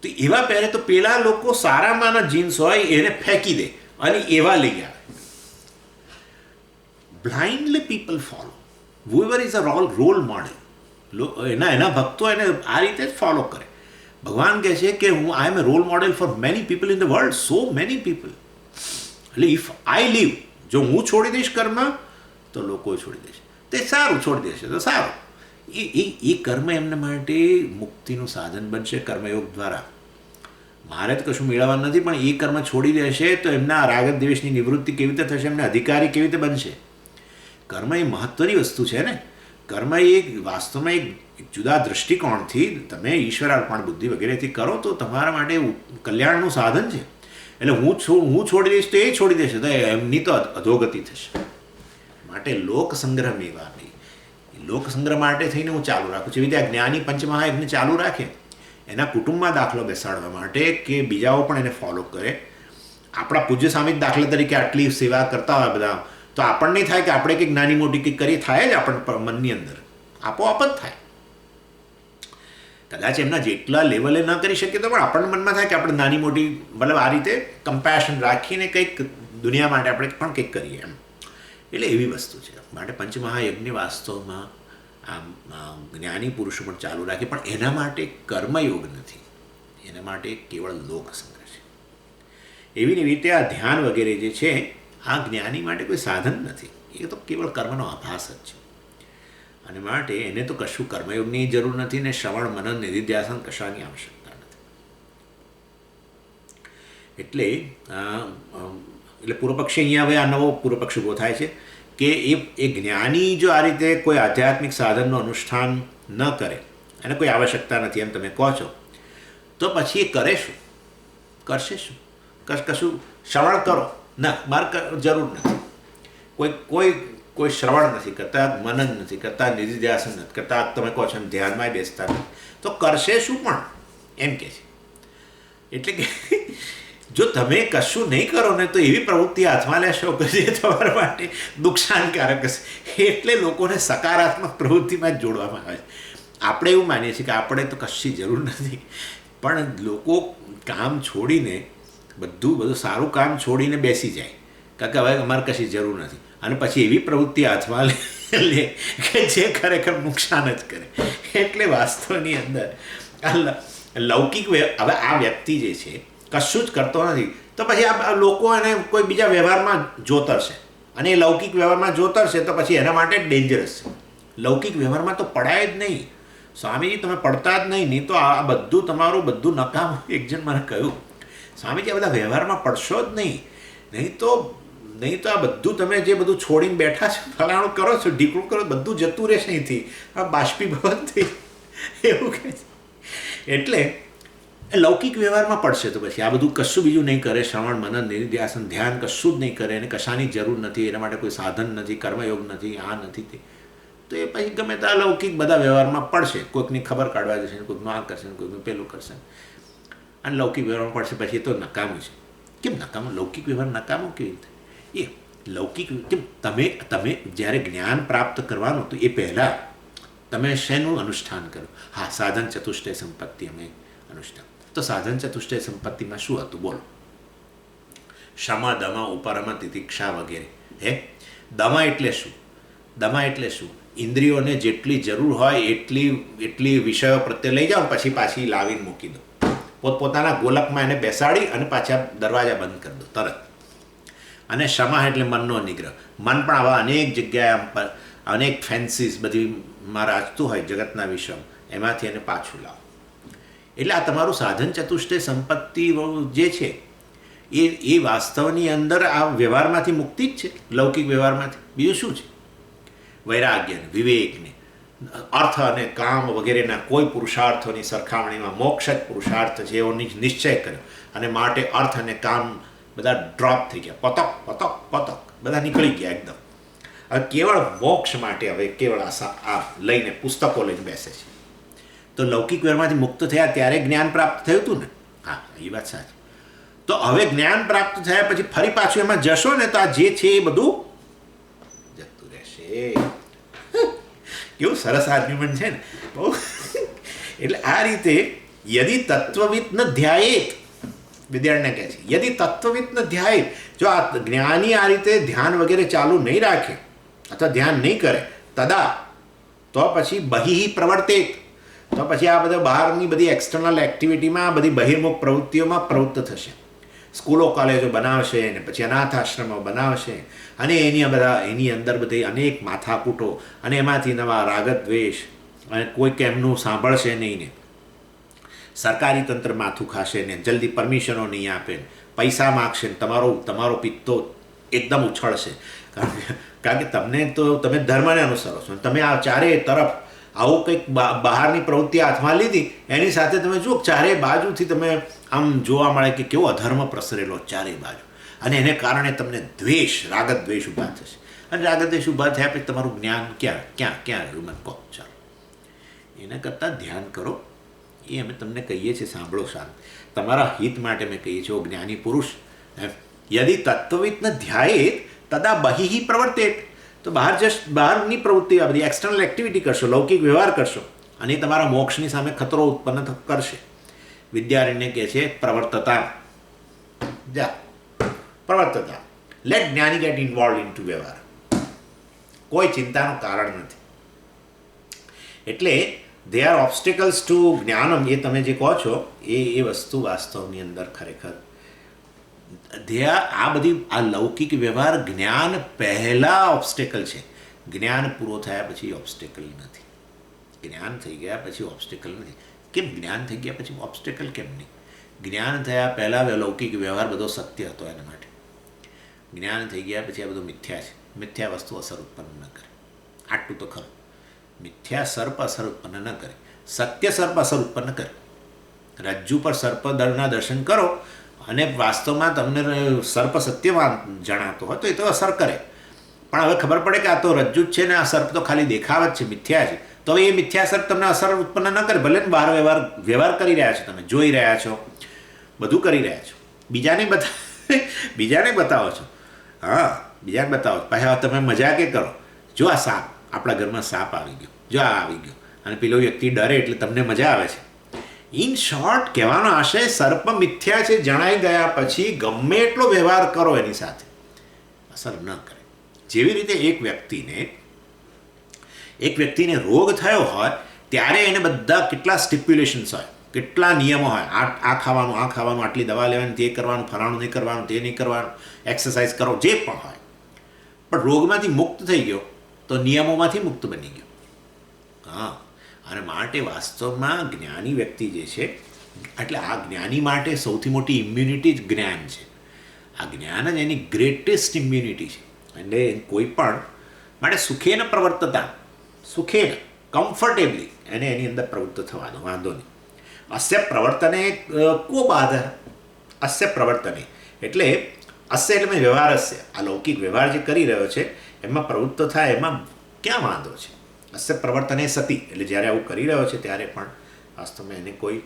A: તો એવા પહેરે તો પેલા લોકો સારામાંના જીન્સ હોય એને ફેંકી દે અને એવા લઈ આવે. Blindly people follow. whoever is a role model, એના ભક્તો એને આ રીતે જ ફોલો કરે. ભગવાન કહે છે કે હું I am a role model for many people in the world, so many people. એટલે ઇફ આઈ લીવ, જો હું છોડી દઈશ કર્મ તો લોકો છોડી દેશે. તે સારું, છોડી દેશે તો સારું. એ કર્મ એમના માટે મુક્તિનું સાધન બનશે કર્મયોગ દ્વારા. મારે તો કશું મેળવવાનું નથી, પણ એ કર્મ છોડી દેશે તો એમના રાગ દ્વેષની નિવૃત્તિ કેવી રીતે થશે, એમને અધિકારી કેવી રીતે બનશે? કર્મ એ મહત્ત્વની વસ્તુ છે ને. કર્મ એ વાસ્તવમાં એક જુદા દૃષ્ટિકોણથી તમે ઈશ્વર અર્પણ બુદ્ધિ વગેરેથી કરો તો તમારા માટે કલ્યાણનું સાધન છે. એટલે હું છોડી દઈશ તો એ છોડી દેશે તો એમની તો અધોગતિ થશે. માટે લોકસંગ્રહ મેવા નહીં, લોકસંગ્રહ માટે થઈને હું ચાલુ રાખું છું. એવી રીતે જ્ઞાની પંચમહાયજ્ઞ ચાલુ રાખે એના કુટુંબમાં દાખલો બેસાડવા માટે કે બીજાઓ પણ એને ફોલો કરે. આપણા પૂજ્ય સ્વામી જ દાખલા તરીકે આટલી સેવા કરતા હોય બધા, તો આપણને થાય કે આપણે કંઈક નાની મોટી કંઈક કરીએ, થાય જ આપણને મનની અંદર આપોઆપ જ થાય. કદાચ એમના જેટલા લેવલે ન કરી શકીએ તો પણ આપણને મનમાં થાય કે આપણે નાની મોટી મતલબ આ રીતે કમ્પેશન રાખીને કંઈક દુનિયા માટે આપણે પણ કંઈક કરીએ એમ. એટલે એવી વસ્તુ છે. માટે પંચમહાયજ્ઞ વાસ્તવમાં આમ જ્ઞાની પુરુષો પણ ચાલુ રાખે, પણ એના માટે કર્મયોગ નથી, એના માટે કેવળ લોકસંગ્રહ છે. એવી ને એવી રીતે આ ધ્યાન વગેરે જે છે આ જ્ઞાની માટે કોઈ સાધન નથી, એ તો કેવળ કર્મનો આભાસ જ છે. અને માટે એને તો કશું કર્મયોગની જરૂર નથી ને શ્રવણ મનન નિધિધ્યાસન કશાની આવશ્યકતા નથી. એટલે પૂર્વપક્ષી અહીંયા હવે આ નવો પૂર્વપક્ષ ઊભો થાય છે કે એ જ્ઞાની જો આ રીતે કોઈ આધ્યાત્મિક સાધનનું અનુષ્ઠાન ન કરે, એને કોઈ આવશ્યકતા નથી એમ તમે કહો છો, તો પછી એ કરે શું, કરશે શું? કશું શ્રવણ કરો ના, મારે જરૂર નથી. કોઈ શ્રવણ નથી કરતા, મનન નથી કરતા, નિધિધ્યાસન નથી કરતા, તમે કહો છો એમ ધ્યાનમાં બેસતા નથી, તો કરશે શું પણ એમ કહે છે. એટલે કે જો તમે કશું નહીં કરો ને તો એવી પ્રવૃત્તિ હાથમાં લેશો કે જે તમારા માટે નુકસાનકારક હશે. એટલે લોકોને સકારાત્મક પ્રવૃત્તિમાં જ જોડવામાં આવે છે. આપણે એવું માનીએ છીએ કે આપણે તો કશી જરૂર નથી, પણ લોકો કામ છોડીને બધું સારું કામ છોડીને બેસી જાય કારણ કે હવે અમારે કશી જરૂર નથી, અને પછી એવી પ્રવૃત્તિ હાથમાં લે કે જે ખરેખર નુકસાન જ કરે. એટલે વાસ્તવની અંદર લૌકિક હવે આ વ્યક્તિ જે છે કશું જ કરતો નથી, તો પછી આ લોકો એને કોઈ બીજા વ્યવહારમાં જોતરશે, અને એ લૌકિક વ્યવહારમાં જોતરશે તો પછી એના માટે જ ડેન્જરસ છે. લૌકિક વ્યવહારમાં તો પડાય જ નહીં. સ્વામીજી તમે પડતા જ નહીં, નહીં તો આ બધું તમારું બધું નકામ. એક જણ મને કહ્યું સ્વામીજી આ બધા વ્યવહારમાં પડશો જ નહીં, નહીં તો આ બધું તમે જે બધું છોડીને બેઠા છો, ફલાણું કરો છો, ઢીકણું કરો, બધું જતું રહેશે અહીંથી, આ બાષ્પીભવન થઈ એવું કહે છે. એટલે લૌકિક વ્યવહારમાં પડશે તો પછી આ બધું કશું બીજું નહીં કરે, શ્રવણ મનન નિધિધ્યાસન ધ્યાન કશું જ નહીં કરે, એને કશાની જરૂર નથી, એના માટે કોઈ સાધન નથી, કર્મયોગ નથી, આ નથી તે, તો એ પછી ગમે તે લૌકિક બધા વ્યવહારમાં પડશે. કોઈકની ખબર કાઢવા જશે, કોઈકનું આ કરશે, કોઈકનું પેલું કરશે, અને લૌકિક વ્યવહારમાં પડશે. પછી તો નકામું છે. કેમ નકામું? લૌકિક વ્યવહાર નકામો કેવી રીતે? એ લૌકિક કેમ? તમે જ્યારે જ્ઞાન પ્રાપ્ત કરવાનું તો એ પહેલાં તમે શેનું અનુષ્ઠાન કરો? હા, સાધન ચતુષ્ટય સંપત્તિ અમે અનુષ્ઠાન. તો સાધન ચતુષ્ટય સંપત્તિમાં શું હતું બોલો? ક્ષમા, દમા, ઉપરમા, તિતિક્ષા વગેરે. દમા એટલે શું? દમા એટલે શું? ઇન્દ્રિયોને જેટલી જરૂર હોય એટલી વિષયો પ્રત્યે લઈ જાઓ, પછી પાછી લાવીને મૂકી દો. પોતપોતાના ગોલકમાં એને બેસાડી અને પાછા દરવાજા બંધ કરી દો તરત. અને ક્ષમા એટલે મનનો નિગ્રહ. મન પણ આવા અનેક જગ્યાએ આમ અનેક ફેન્સીસ બધીમાં રાજતું હોય જગતના વિશ્વમાં, એમાંથી એને પાછું લાવો. એટલે આ તમારું સાધન ચતુષ્ટય સંપત્તિ જે છે એ વાસ્તવની અંદર આ વ્યવહારમાંથી મુક્તિ જ છે, લૌકિક વ્યવહારમાંથી. બીજું શું છે? વૈરાગ્યને, વિવેકને, અર્થ અને કામ વગેરેના કોઈ પુરુષાર્થોની સરખામણીમાં મોક્ષ જ પુરુષાર્થ છે એવો નિશ્ચય કર્યો, અને માટે અર્થ અને કામ બધા ડ્રોપ થઈ ગયા, પતક પતક પતક બધા નીકળી ગયા એકદમ. હવે કેવળ મોક્ષ માટે હવે કેવળ આ લઈને પુસ્તકો લઈને બેસે છે. તો લૌકિક વ્યવહારમાંથી મુક્ત થયા ત્યારે જ્ઞાન પ્રાપ્ત થયું હતું ને? હા, એ વાત સાચી. તો હવે જ્ઞાન પ્રાપ્ત થયા પછી ફરી પાછું એમાં જશો ને તો આ જે છે એ બધું જતું રહેશે. કેવું સરસ આર્ગ્યુમેન્ટ છે ને બહુ. એટલે આ રીતે યદિ તત્વવિદ ન ધ્યાયેત, વિદ્યાર્થીને કહે છે યદિ તત્વવિદ ન ધ્યાયેત, જો આ જ્ઞાની આ રીતે ધ્યાન વગેરે ચાલુ નહીં રાખે અથવા ધ્યાન નહીં કરે, તદા તો પછી બહિ પ્રવર્તેત, તો પછી આ બધા બહારની બધી એક્સટર્નલ એક્ટિવિટીમાં, બધી બહિર્મુખ પ્રવૃત્તિઓમાં પ્રવૃત્ત થશે. સ્કૂલો કોલેજો બનાવશે ને પછી અનાથ આશ્રમો બનાવશે, અને એની અંદર બધી અનેક માથાકૂટો, અને એમાંથી નવા રાગદ્વેષ, અને કોઈ કેમનું સાંભળશે નહીં ને, સરકારી તંત્ર માથું ખાશે ને, જલ્દી પરમિશનો નહીં આપે ને, પૈસા માગશે ને, તમારો પિત્તો એકદમ ઉછળશે. કારણ કે તમે ધર્મને અનુસરો છો, તમે આ ચારે તરફ આવું કંઈક બહારની પ્રવૃત્તિ હાથમાં લીધી, એની સાથે તમે જુઓ ચારે બાજુથી તમે આમ જોવા મળે કે કેવો અધર્મ પ્રસરેલો ચારે બાજુ, અને એને કારણે તમને દ્વેષ, રાગદ્વેષ ઊભા થશે. અને રાગદ્વેષ ઊભા થયા પછી તમારું જ્ઞાન ક્યાં રહ્યું? મને કહો. ચાલો, એના કરતાં ધ્યાન કરો. એ અમે તમને કહીએ છીએ, સાંભળો શાંત, તમારા હિત માટે મેં કહીએ છીએ. જ્ઞાની પુરુષ યદિ તત્વવિદ ન ધ્યાયેત તદા બહિ પ્રવર્તેત, તો બહારની પ્રવૃત્તિ, આ બધી એક્સટર્નલ એક્ટિવિટી કરશો, લૌકિક વ્યવહાર કરશો, અને એ તમારા મોક્ષની સામે ખતરો ઉત્પન્ન કરશે. વિદ્યારણ્ય કહે છે પ્રવર્તતા, પ્રવર્તતા, લેટ જ્ઞાની ગેટ ઇન્વોલ્વ ઇન ટુ વ્યવહાર. કોઈ ચિંતાનું કારણ નથી. એટલે દે આર ઓબ્સ્ટિકલ્સ ટુ જ્ઞાનમ, એ તમે જે કહો છો એ વસ્તુ વાસ્તવની અંદર ખરેખર આ બધી આ લૌકિક વ્યવહાર જ્ઞાન પહેલાં ઓબ્સ્ટેકલ છે. જ્ઞાન પૂરો થયા પછી ઓબ્સ્ટેકલ નથી. જ્ઞાન થઈ ગયા પછી ઓબ્સ્ટેકલ નથી. કેમ જ્ઞાન થઈ ગયા પછી ઓબ્સ્ટેકલ કેમ નહીં? જ્ઞાન થયા પહેલાં લૌકિક વ્યવહાર બધો સત્ય હતો એના માટે. જ્ઞાન થઈ ગયા પછી આ બધું મિથ્યા છે. મિથ્યા વસ્તુ અસર ઉત્પન્ન ન કરે. આટલું તો ખરું. મિથ્યા સર્પ અસર ઉત્પન્ન ન કરે, સત્ય સર્પ અસર ઉત્પન્ન કરે. રજ્જુ પર સર્પદળના દર્શન કરો અને વાસ્તવમાં તમને સર્પ સત્યમાં જણાતો હોય તો એ તો અસર કરે. પણ હવે ખબર પડે કે આ તો રજ્જુ જ છે ને, આ સર્પ તો ખાલી દેખાવ જ છે, મિથ્યા છે, તો હવે એ મિથ્યા સર્પ તમને અસર ઉત્પન્ન ન કરે. ભલે બહાર વ્યવહાર કરી રહ્યા છો, તમે જોઈ રહ્યા છો, બધું કરી રહ્યા છો, બીજાને બતાવો છો. હા, બીજાને બતાવો. પછી હવે તમે મજા કે કરો, જો આ સાપ, આપણા ઘરમાં સાપ આવી ગયો, જો આ આવી ગયો, અને પેલો વ્યક્તિ ડરે એટલે તમને મજા આવે છે. ઇન શોર્ટ કહેવાનો આશય સર્પ મિથ્યા છે જણાઈ ગયા પછી ગમે એટલો વ્યવહાર કરો એની સાથે અસર ન કરે. જેવી રીતે એક વ્યક્તિને રોગ થયો હોય ત્યારે એને બધા કેટલા સ્ટિપ્યુલેશન્સ હોય, કેટલા નિયમો હોય, આ ખાવાનું, આટલી દવા લેવાની, તે કરવાનું, ફલાણું નહીં કરવાનું, તે નહીં કરવાનું, એક્સરસાઇઝ કરો, જે પણ હોય. પણ રોગમાંથી મુક્ત થઈ ગયો તો નિયમોમાંથી મુક્ત બની ગયો. હા, અને માટે વાસ્તવમાં જ્ઞાની વ્યક્તિ જે છે, એટલે આ જ્ઞાની માટે સૌથી મોટી ઇમ્યુનિટી જ જ્ઞાન છે. આ જ્ઞાન જ એની ગ્રેટેસ્ટ ઇમ્યુનિટી છે. એટલે કોઈ પણ માટે સુખેન પ્રવર્તતા, સુખેન, કમ્ફર્ટેબલી એને એની અંદર પ્રવૃત્ત થવાનો વાંધો નહીં. અસ્ય પ્રવર્તને કો બાધા, અસ્ય પ્રવર્તને એટલે અસ્ય એટલે મેં વ્યવહાર અસ્ય, આ લૌકિક વ્યવહાર જે કરી રહ્યો છે એમાં પ્રવૃત્ત થાય, એમાં ક્યાં વાંધો છે? અસ્ય પ્રવર્તને સતી, એટલે જ્યારે આવું કરી રહ્યો છે ત્યારે પણ વાસ્તવમાં એને કોઈ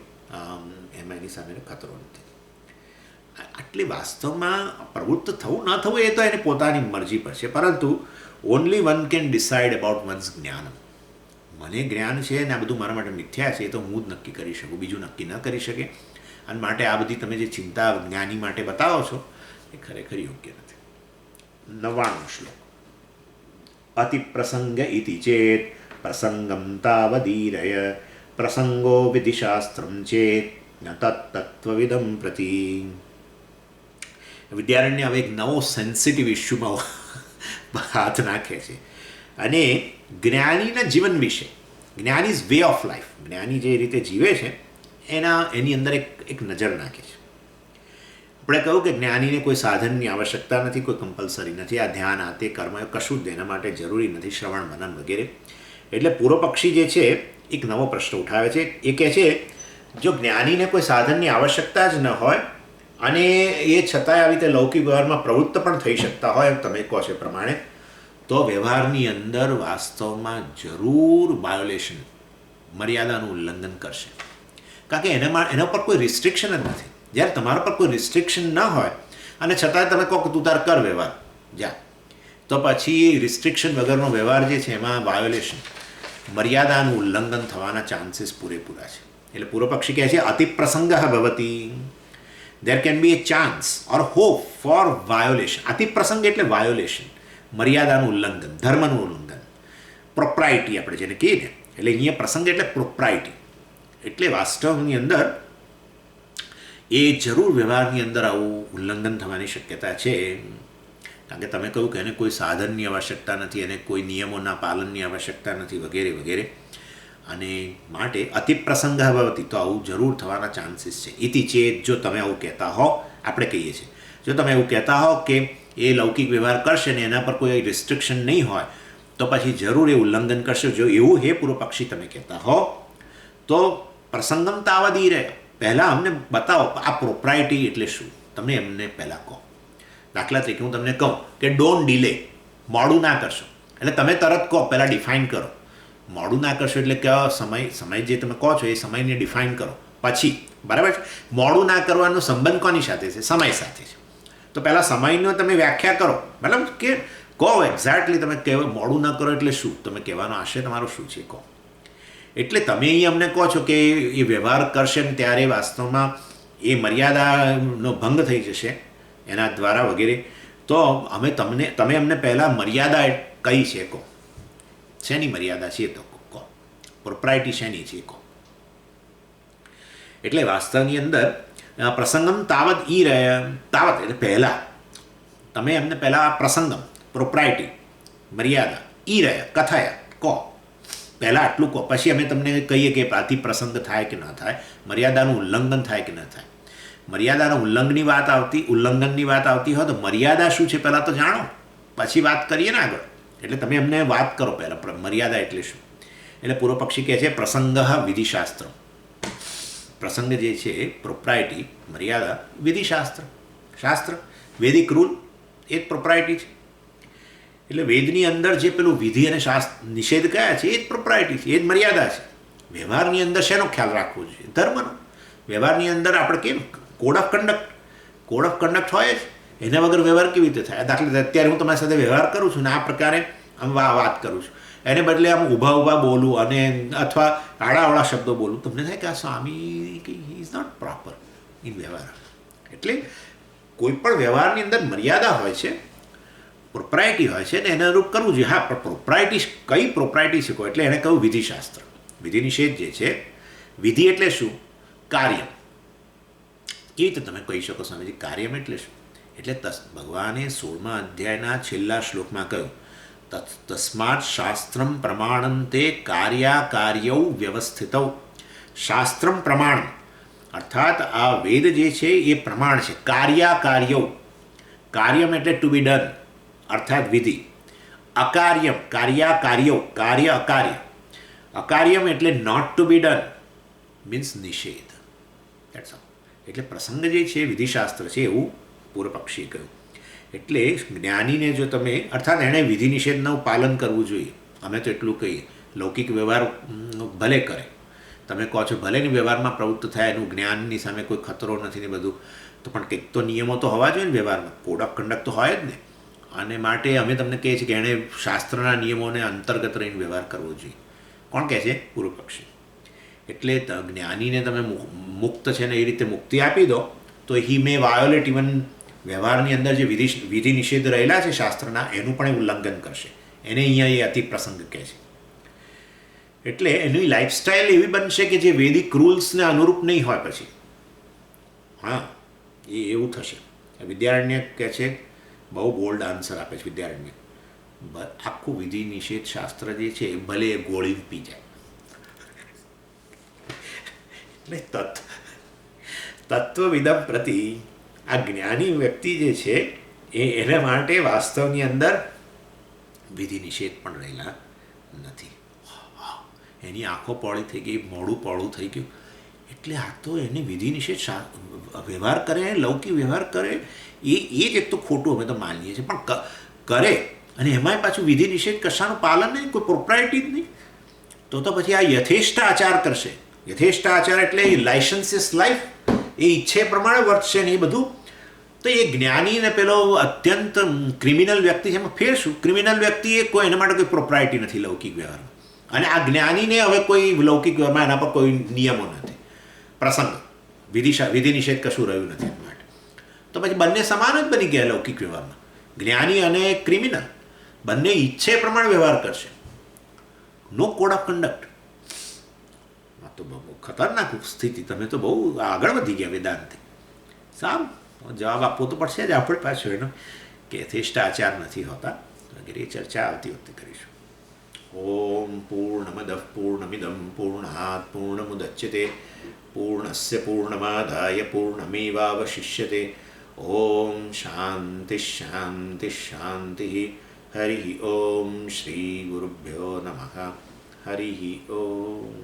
A: એમાં એની સામે ખતરો નથી. આટલી વાસ્તવમાં પ્રવૃત્ત થવું ન થવું એ તો એને પોતાની મરજી પર છે, પરંતુ only one can decide about once જ્ઞાન. મને જ્ઞાન છે ને આ બધું મારા માટે મિથ્યા છે, એ તો હું જ નક્કી કરી શકું, બીજું નક્કી ન કરી શકે. અને માટે આ બધી તમે જે ચિંતા જ્ઞાની માટે બતાવો છો એ ખરેખર યોગ્ય નથી. 99 શ્લોક. અતિપ્રસંગ ઇતિ ચેત પ્રસંગમ તાવદીરય પ્રસંગો વિધિશાસ્ત્રમ ચેત ન તત્તત્વવિદમ પ્રતિ. વિદ્યારણ્ય હવે એક નવો સેન્સિટિવ ઇસ્યુમાં હાથ નાખે છે અને જ્ઞાનીના જીવન વિશે, જ્ઞાન ઇઝ વે ઓફ લાઈફ, જ્ઞાની જે રીતે જીવે છે એની અંદર એક નજર નાખે છે. આપણે કહ્યું કે જ્ઞાનીને કોઈ સાધનની આવશ્યકતા નથી, કોઈ કમ્પલસરી નથી, આ ધ્યાન, આ તે કર્મ કશું જ એના માટે જરૂરી નથી, શ્રવણ મનન વગેરે. એટલે પૂર્વ પક્ષી જે છે એક નવો પ્રશ્ન ઉઠાવે છે. એ કહે છે જો જ્ઞાનીને કોઈ સાધનની આવશ્યકતા જ ન હોય અને એ છતાંય આવી રીતે લૌકિક વ્યવહારમાં પ્રવૃત્ત પણ થઈ શકતા હોય તમે કહો છો પ્રમાણે, તો વ્યવહારની અંદર વાસ્તવમાં જરૂર વાયોલેશન, મર્યાદાનું ઉલ્લંઘન કરશે. કારણ કે એના પર કોઈ રિસ્ટ્રિક્શન જ નથી. જ્યારે તમારા પર કોઈ રિસ્ટ્રિક્શન ન હોય અને છતાંય તમે કહો કે તું તાર કર વ્યવહાર જા, તો પછી રિસ્ટ્રિક્શન વગરનો વ્યવહાર જે છે એમાં વાયોલેશન, મર્યાદાનું ઉલ્લંઘન થવાના ચાન્સીસ પૂરેપૂરા છે. એટલે પૂર્વ પક્ષી કહે છે અતિપ્રસંગ ભવતી, there can be a chance or hope for violation. અતિપ્રસંગ એટલે વાયોલેશન, મર્યાદાનું ઉલ્લંઘન, ધર્મનું ઉલ્લંઘન, પ્રોપ્રાઇટી આપણે જેને કહીએ ને. એટલે અહીંયા પ્રસંગ એટલે પ્રોપ્રાઇટી. એટલે વાસ્તવની અંદર એ જરૂર વ્યવહારની અંદર આવું ઉલ્લંઘન થવાની શક્યતા છે. કારણ કે તમે કહ્યું કે એને કોઈ સાધનની આવશ્યકતા નથી, એને કોઈ નિયમોના પાલનની આવશ્યકતા નથી વગેરે વગેરે, અને માટે અતિપ્રસંગ ભવતી, તો આવું જરૂર થવાના ચાન્સીસ છે. ઇતિ ચેત, જો તમે આવું કહેતા હો, આપણે કહીએ છીએ, જો તમે એવું કહેતા હો કે એ લૌકિક વ્યવહાર કરશે ને એના પર કોઈ રિસ્ટ્રિક્શન નહીં હોય તો પછી જરૂર એ ઉલ્લંઘન કરશે. જો એવું હે પૂર્વ પક્ષી તમે કહેતા હો તો પ્રસંગમ તાવદી રહે. પહેલાં અમને બતાવો આ પ્રોપ્રાઇટી એટલે શું, તમે એમને પહેલાં કહો. દાખલા તરીકે હું તમને કહું કે ડોન્ટ ડિલે, મોડું ના કરશો, એટલે તમે તરત કહો, પહેલાં ડિફાઇન કરો. મોડું ના કરશો એટલે કે સમય જે તમે કહો છો એ સમયને ડિફાઇન કરો પછી, બરાબર છે. મોડું ના કરવાનો સંબંધ કોની સાથે છે? સમય સાથે છે. તો પહેલાં સમયનો તમે વ્યાખ્યા કરો, મતલબ કે કહો એક્ઝેક્ટલી તમે કહેવો મોડું ના કરો એટલે શું, તમે કહેવાનો આશય તમારો શું છે કહો. એટલે તમે અહીં અમને કહો છો કે એ વ્યવહાર કરશે ને ત્યારે વાસ્તવમાં એ મર્યાદાનો ભંગ થઈ જશે એના દ્વારા વગેરે, તો તમે અમને પહેલાં મર્યાદા કઈ છે કહો, શેની મર્યાદા છે તો કહો, પ્રોપ્રાઇટી શેની છે કહો. એટલે વાસ્તવની અંદર પ્રસંગમ તાવત ઈ રહે, તાવત એટલે પહેલાં તમે અમને પહેલાં પ્રસંગમ, પ્રોપ્રાઇટી, મર્યાદા ઈ રહે કથાયા કહો, પહેલાં આટલું કહો, પછી અમે તમને કહીએ કે અતિ પ્રસંગ થાય કે ન થાય, મર્યાદાનું ઉલ્લંઘન થાય કે ન થાય. મર્યાદાના ઉલ્લંઘનની વાત આવતી હોય તો મર્યાદા શું છે પહેલાં તો જાણો, પછી વાત કરીએ ને આગળ. એટલે તમે અમને વાત કરો પહેલાં મર્યાદા એટલે શું. એટલે પૂર્વ પક્ષી કહે છે પ્રસંગ વિધિશાસ્ત્ર. પ્રસંગ જે છે પ્રોપ્રાઇટી, મર્યાદા, વિધિશાસ્ત્ર, શાસ્ત્ર, વૈદિક રૂલ, એ જ પ્રોપ્રાઇટી છે. એટલે વેદની અંદર જે પેલું વિધિ અને નિષેધ કયા છે એ જ પ્રોપ્રાઇટી છે, એ જ મર્યાદા છે. વ્યવહારની અંદર શેનો ખ્યાલ રાખવો જોઈએ? ધર્મનો. વ્યવહારની અંદર આપણે કેમ કોડ ઓફ કન્ડક્ટ હોય જ, એના વગર વ્યવહાર કેવી રીતે થાય? દાખલા અત્યારે હું તમારી સાથે વ્યવહાર કરું છું ને આ પ્રકારે આમ વાત કરું છું, એને બદલે આમ ઊભા બોલું અને અથવા આડા શબ્દો બોલું, તમને થાય કે આ સ્વામી ઇઝ નોટ પ્રોપર ઇન વ્યવહાર. એટલે કોઈ પણ વ્યવહારની અંદર મર્યાદા હોય છે, પ્રોપ્રાઇટી હોય છે ને એને અનુરૂપ કરવું જોઈએ. હા, પણ પ્રોપ્રાઇટી કઈ પ્રોપ્રાઇટી શીખો એટલે એને કહ્યું વિધિશાસ્ત્ર. વિધિ નિષેધ જે છે, વિધિ એટલે શું? કાર્ય. કેવી રીતે તમે કહી શકો સ્વામીજી કાર્યમ એટલે શું? એટલે ભગવાને 16મા અધ્યાયના છેલ્લા શ્લોકમાં કહ્યું તસ્માત શાસ્ત્રમ પ્રમાણંતે કાર્યાકાર્યૌ વ્યવસ્થિતૌ. શાસ્ત્રમ પ્રમાણ અર્થાત આ વેદ જે છે એ પ્રમાણ છે. કાર્યાકાર્યૌ, કાર્યમ એટલે ટુ બી ડન અર્થાત વિધિ. અકાર્યમ, કાર્યાકાર્યૌ, કાર્ય અકાર્ય. અકાર્યમ એટલે not to be done means નિષેધ. That's all. એટલે પ્રસંગ જે છે વિધિશાસ્ત્ર છે એવું પૂર્વ પક્ષીએ કહ્યું. એટલે જ્ઞાનીને જો તમે અર્થાત એણે વિધિ નિષેધનું પાલન કરવું જોઈએ. અમે તો એટલું કહીએ લૌકિક વ્યવહાર ભલે કરે, તમે કહો છો ભલે ને વ્યવહારમાં પ્રવૃત્ત થાય, એનું જ્ઞાનની સામે કોઈ ખતરો નથી ને બધું, તો પણ કંઈક તો નિયમો તો હોવા જોઈએ ને વ્યવહારમાં, કોડ ઓફ કન્ડક્ટ તો હોય જ ને. અને માટે અમે તમને કહીએ છીએ કે એણે શાસ્ત્રના નિયમોને અંતર્ગત રહીને વ્યવહાર કરવો જોઈએ. કોણ કહે છે? પૂર્વ પક્ષી. એટલે જ્ઞાનીને તમે મુક્ત છે ને એ રીતે મુક્તિ આપી દો તો હી મે વાયોલેટ ઇવન વ્યવહારની અંદર જે વિધિ નિષેધ રહેલા છે શાસ્ત્રના એનું પણ ઉલ્લંઘન કરશે. એને અહીંયા એ અતિ પ્રસંગ કહે છે. એટલે એની લાઈફસ્ટાઈલ એવી બનશે કે જે વૈદિક રૂલ્સને અનુરૂપ નહીં હોય પછી. હા, એ એવું થશે. વિદ્યારણ્ય કહે છે, બહુ બોલ્ડ આન્સર આપે છે વિદ્યારણ્ય. આખું વિધિ નિષેધ શાસ્ત્ર જે છે એ ભલે એ ગોળી પી જાય. એટલે તત્વવિદમ પ્રતિ આ જ્ઞાની વ્યક્તિ જે છે એના માટે વાસ્તવની અંદર વિધિ નિષેધ પણ રહેલા નથી. એની આંખો પોળી થઈ ગઈ, મોઢું પોળું થઈ ગયું. એટલે આ તો એને વિધિ નિષેધ વ્યવહાર કરે, લૌકિક વ્યવહાર કરે, એ જ એક તો ખોટું અમે તો માનીએ છીએ, પણ કરે અને એમાંય પાછું વિધિ નિષેધ કશાનું પાલન નહીં, કોઈ પ્રોપ્રાઇટી જ નહીં. તો પછી આ યથેષ્ટ આચાર કરશે. યથેષ્ટ આચાર એટલે લાઇસન્સિયસ લાઈફ, એ ઈચ્છે પ્રમાણે વર્તશે ને એ બધું. તો એ જ્ઞાની ને પેલો અત્યંત ક્રિમિનલ વ્યક્તિ છે, એમાં ફેર શું? ક્રિમિનલ વ્યક્તિ એ કોઈ એના માટે કોઈ પ્રોપ્રાઇટી નથી લૌકિક વ્યવહારમાં, અને આ જ્ઞાનીને હવે કોઈ લૌકિક વ્યવહારમાં એના પર કોઈ નિયમો નથી, પ્રસંગ વિધિ નિષેધ કશું રહ્યું નથી એના માટે. તો પછી બંને સમાન જ બની ગયા લૌકિક વ્યવહારમાં. જ્ઞાની અને ક્રિમિનલ બંને ઈચ્છે પ્રમાણે વ્યવહાર કરશે. નો કોડ ઓફ કન્ડક્ટ. આ તો બહુ ખતરનાક સ્થિતિ. તમે તો બહુ આગળ વધી ગયા વેદાંતથી. સારું, જવાબ આપવો તો પડશે જ આપણે પાછો એનો, કે યથેષ્ટ આચાર નથી હોતા વગેરે ચર્ચા આવતી વખતે કરીશું. ઓમ પૂર્ણમદ પૂર્ણમિદમ પૂર્ણાત પૂર્ણમુદચ્યતે પૂર્ણસ્ય પૂર્ણમાદાય પૂર્ણમેવાવશિષ્યતે. ઓમ શાંતિ શાંતિ શાંતિ. હરિ ઓમ શ્રી ગુરુભ્યો નમઃ. હરિ ઓમ.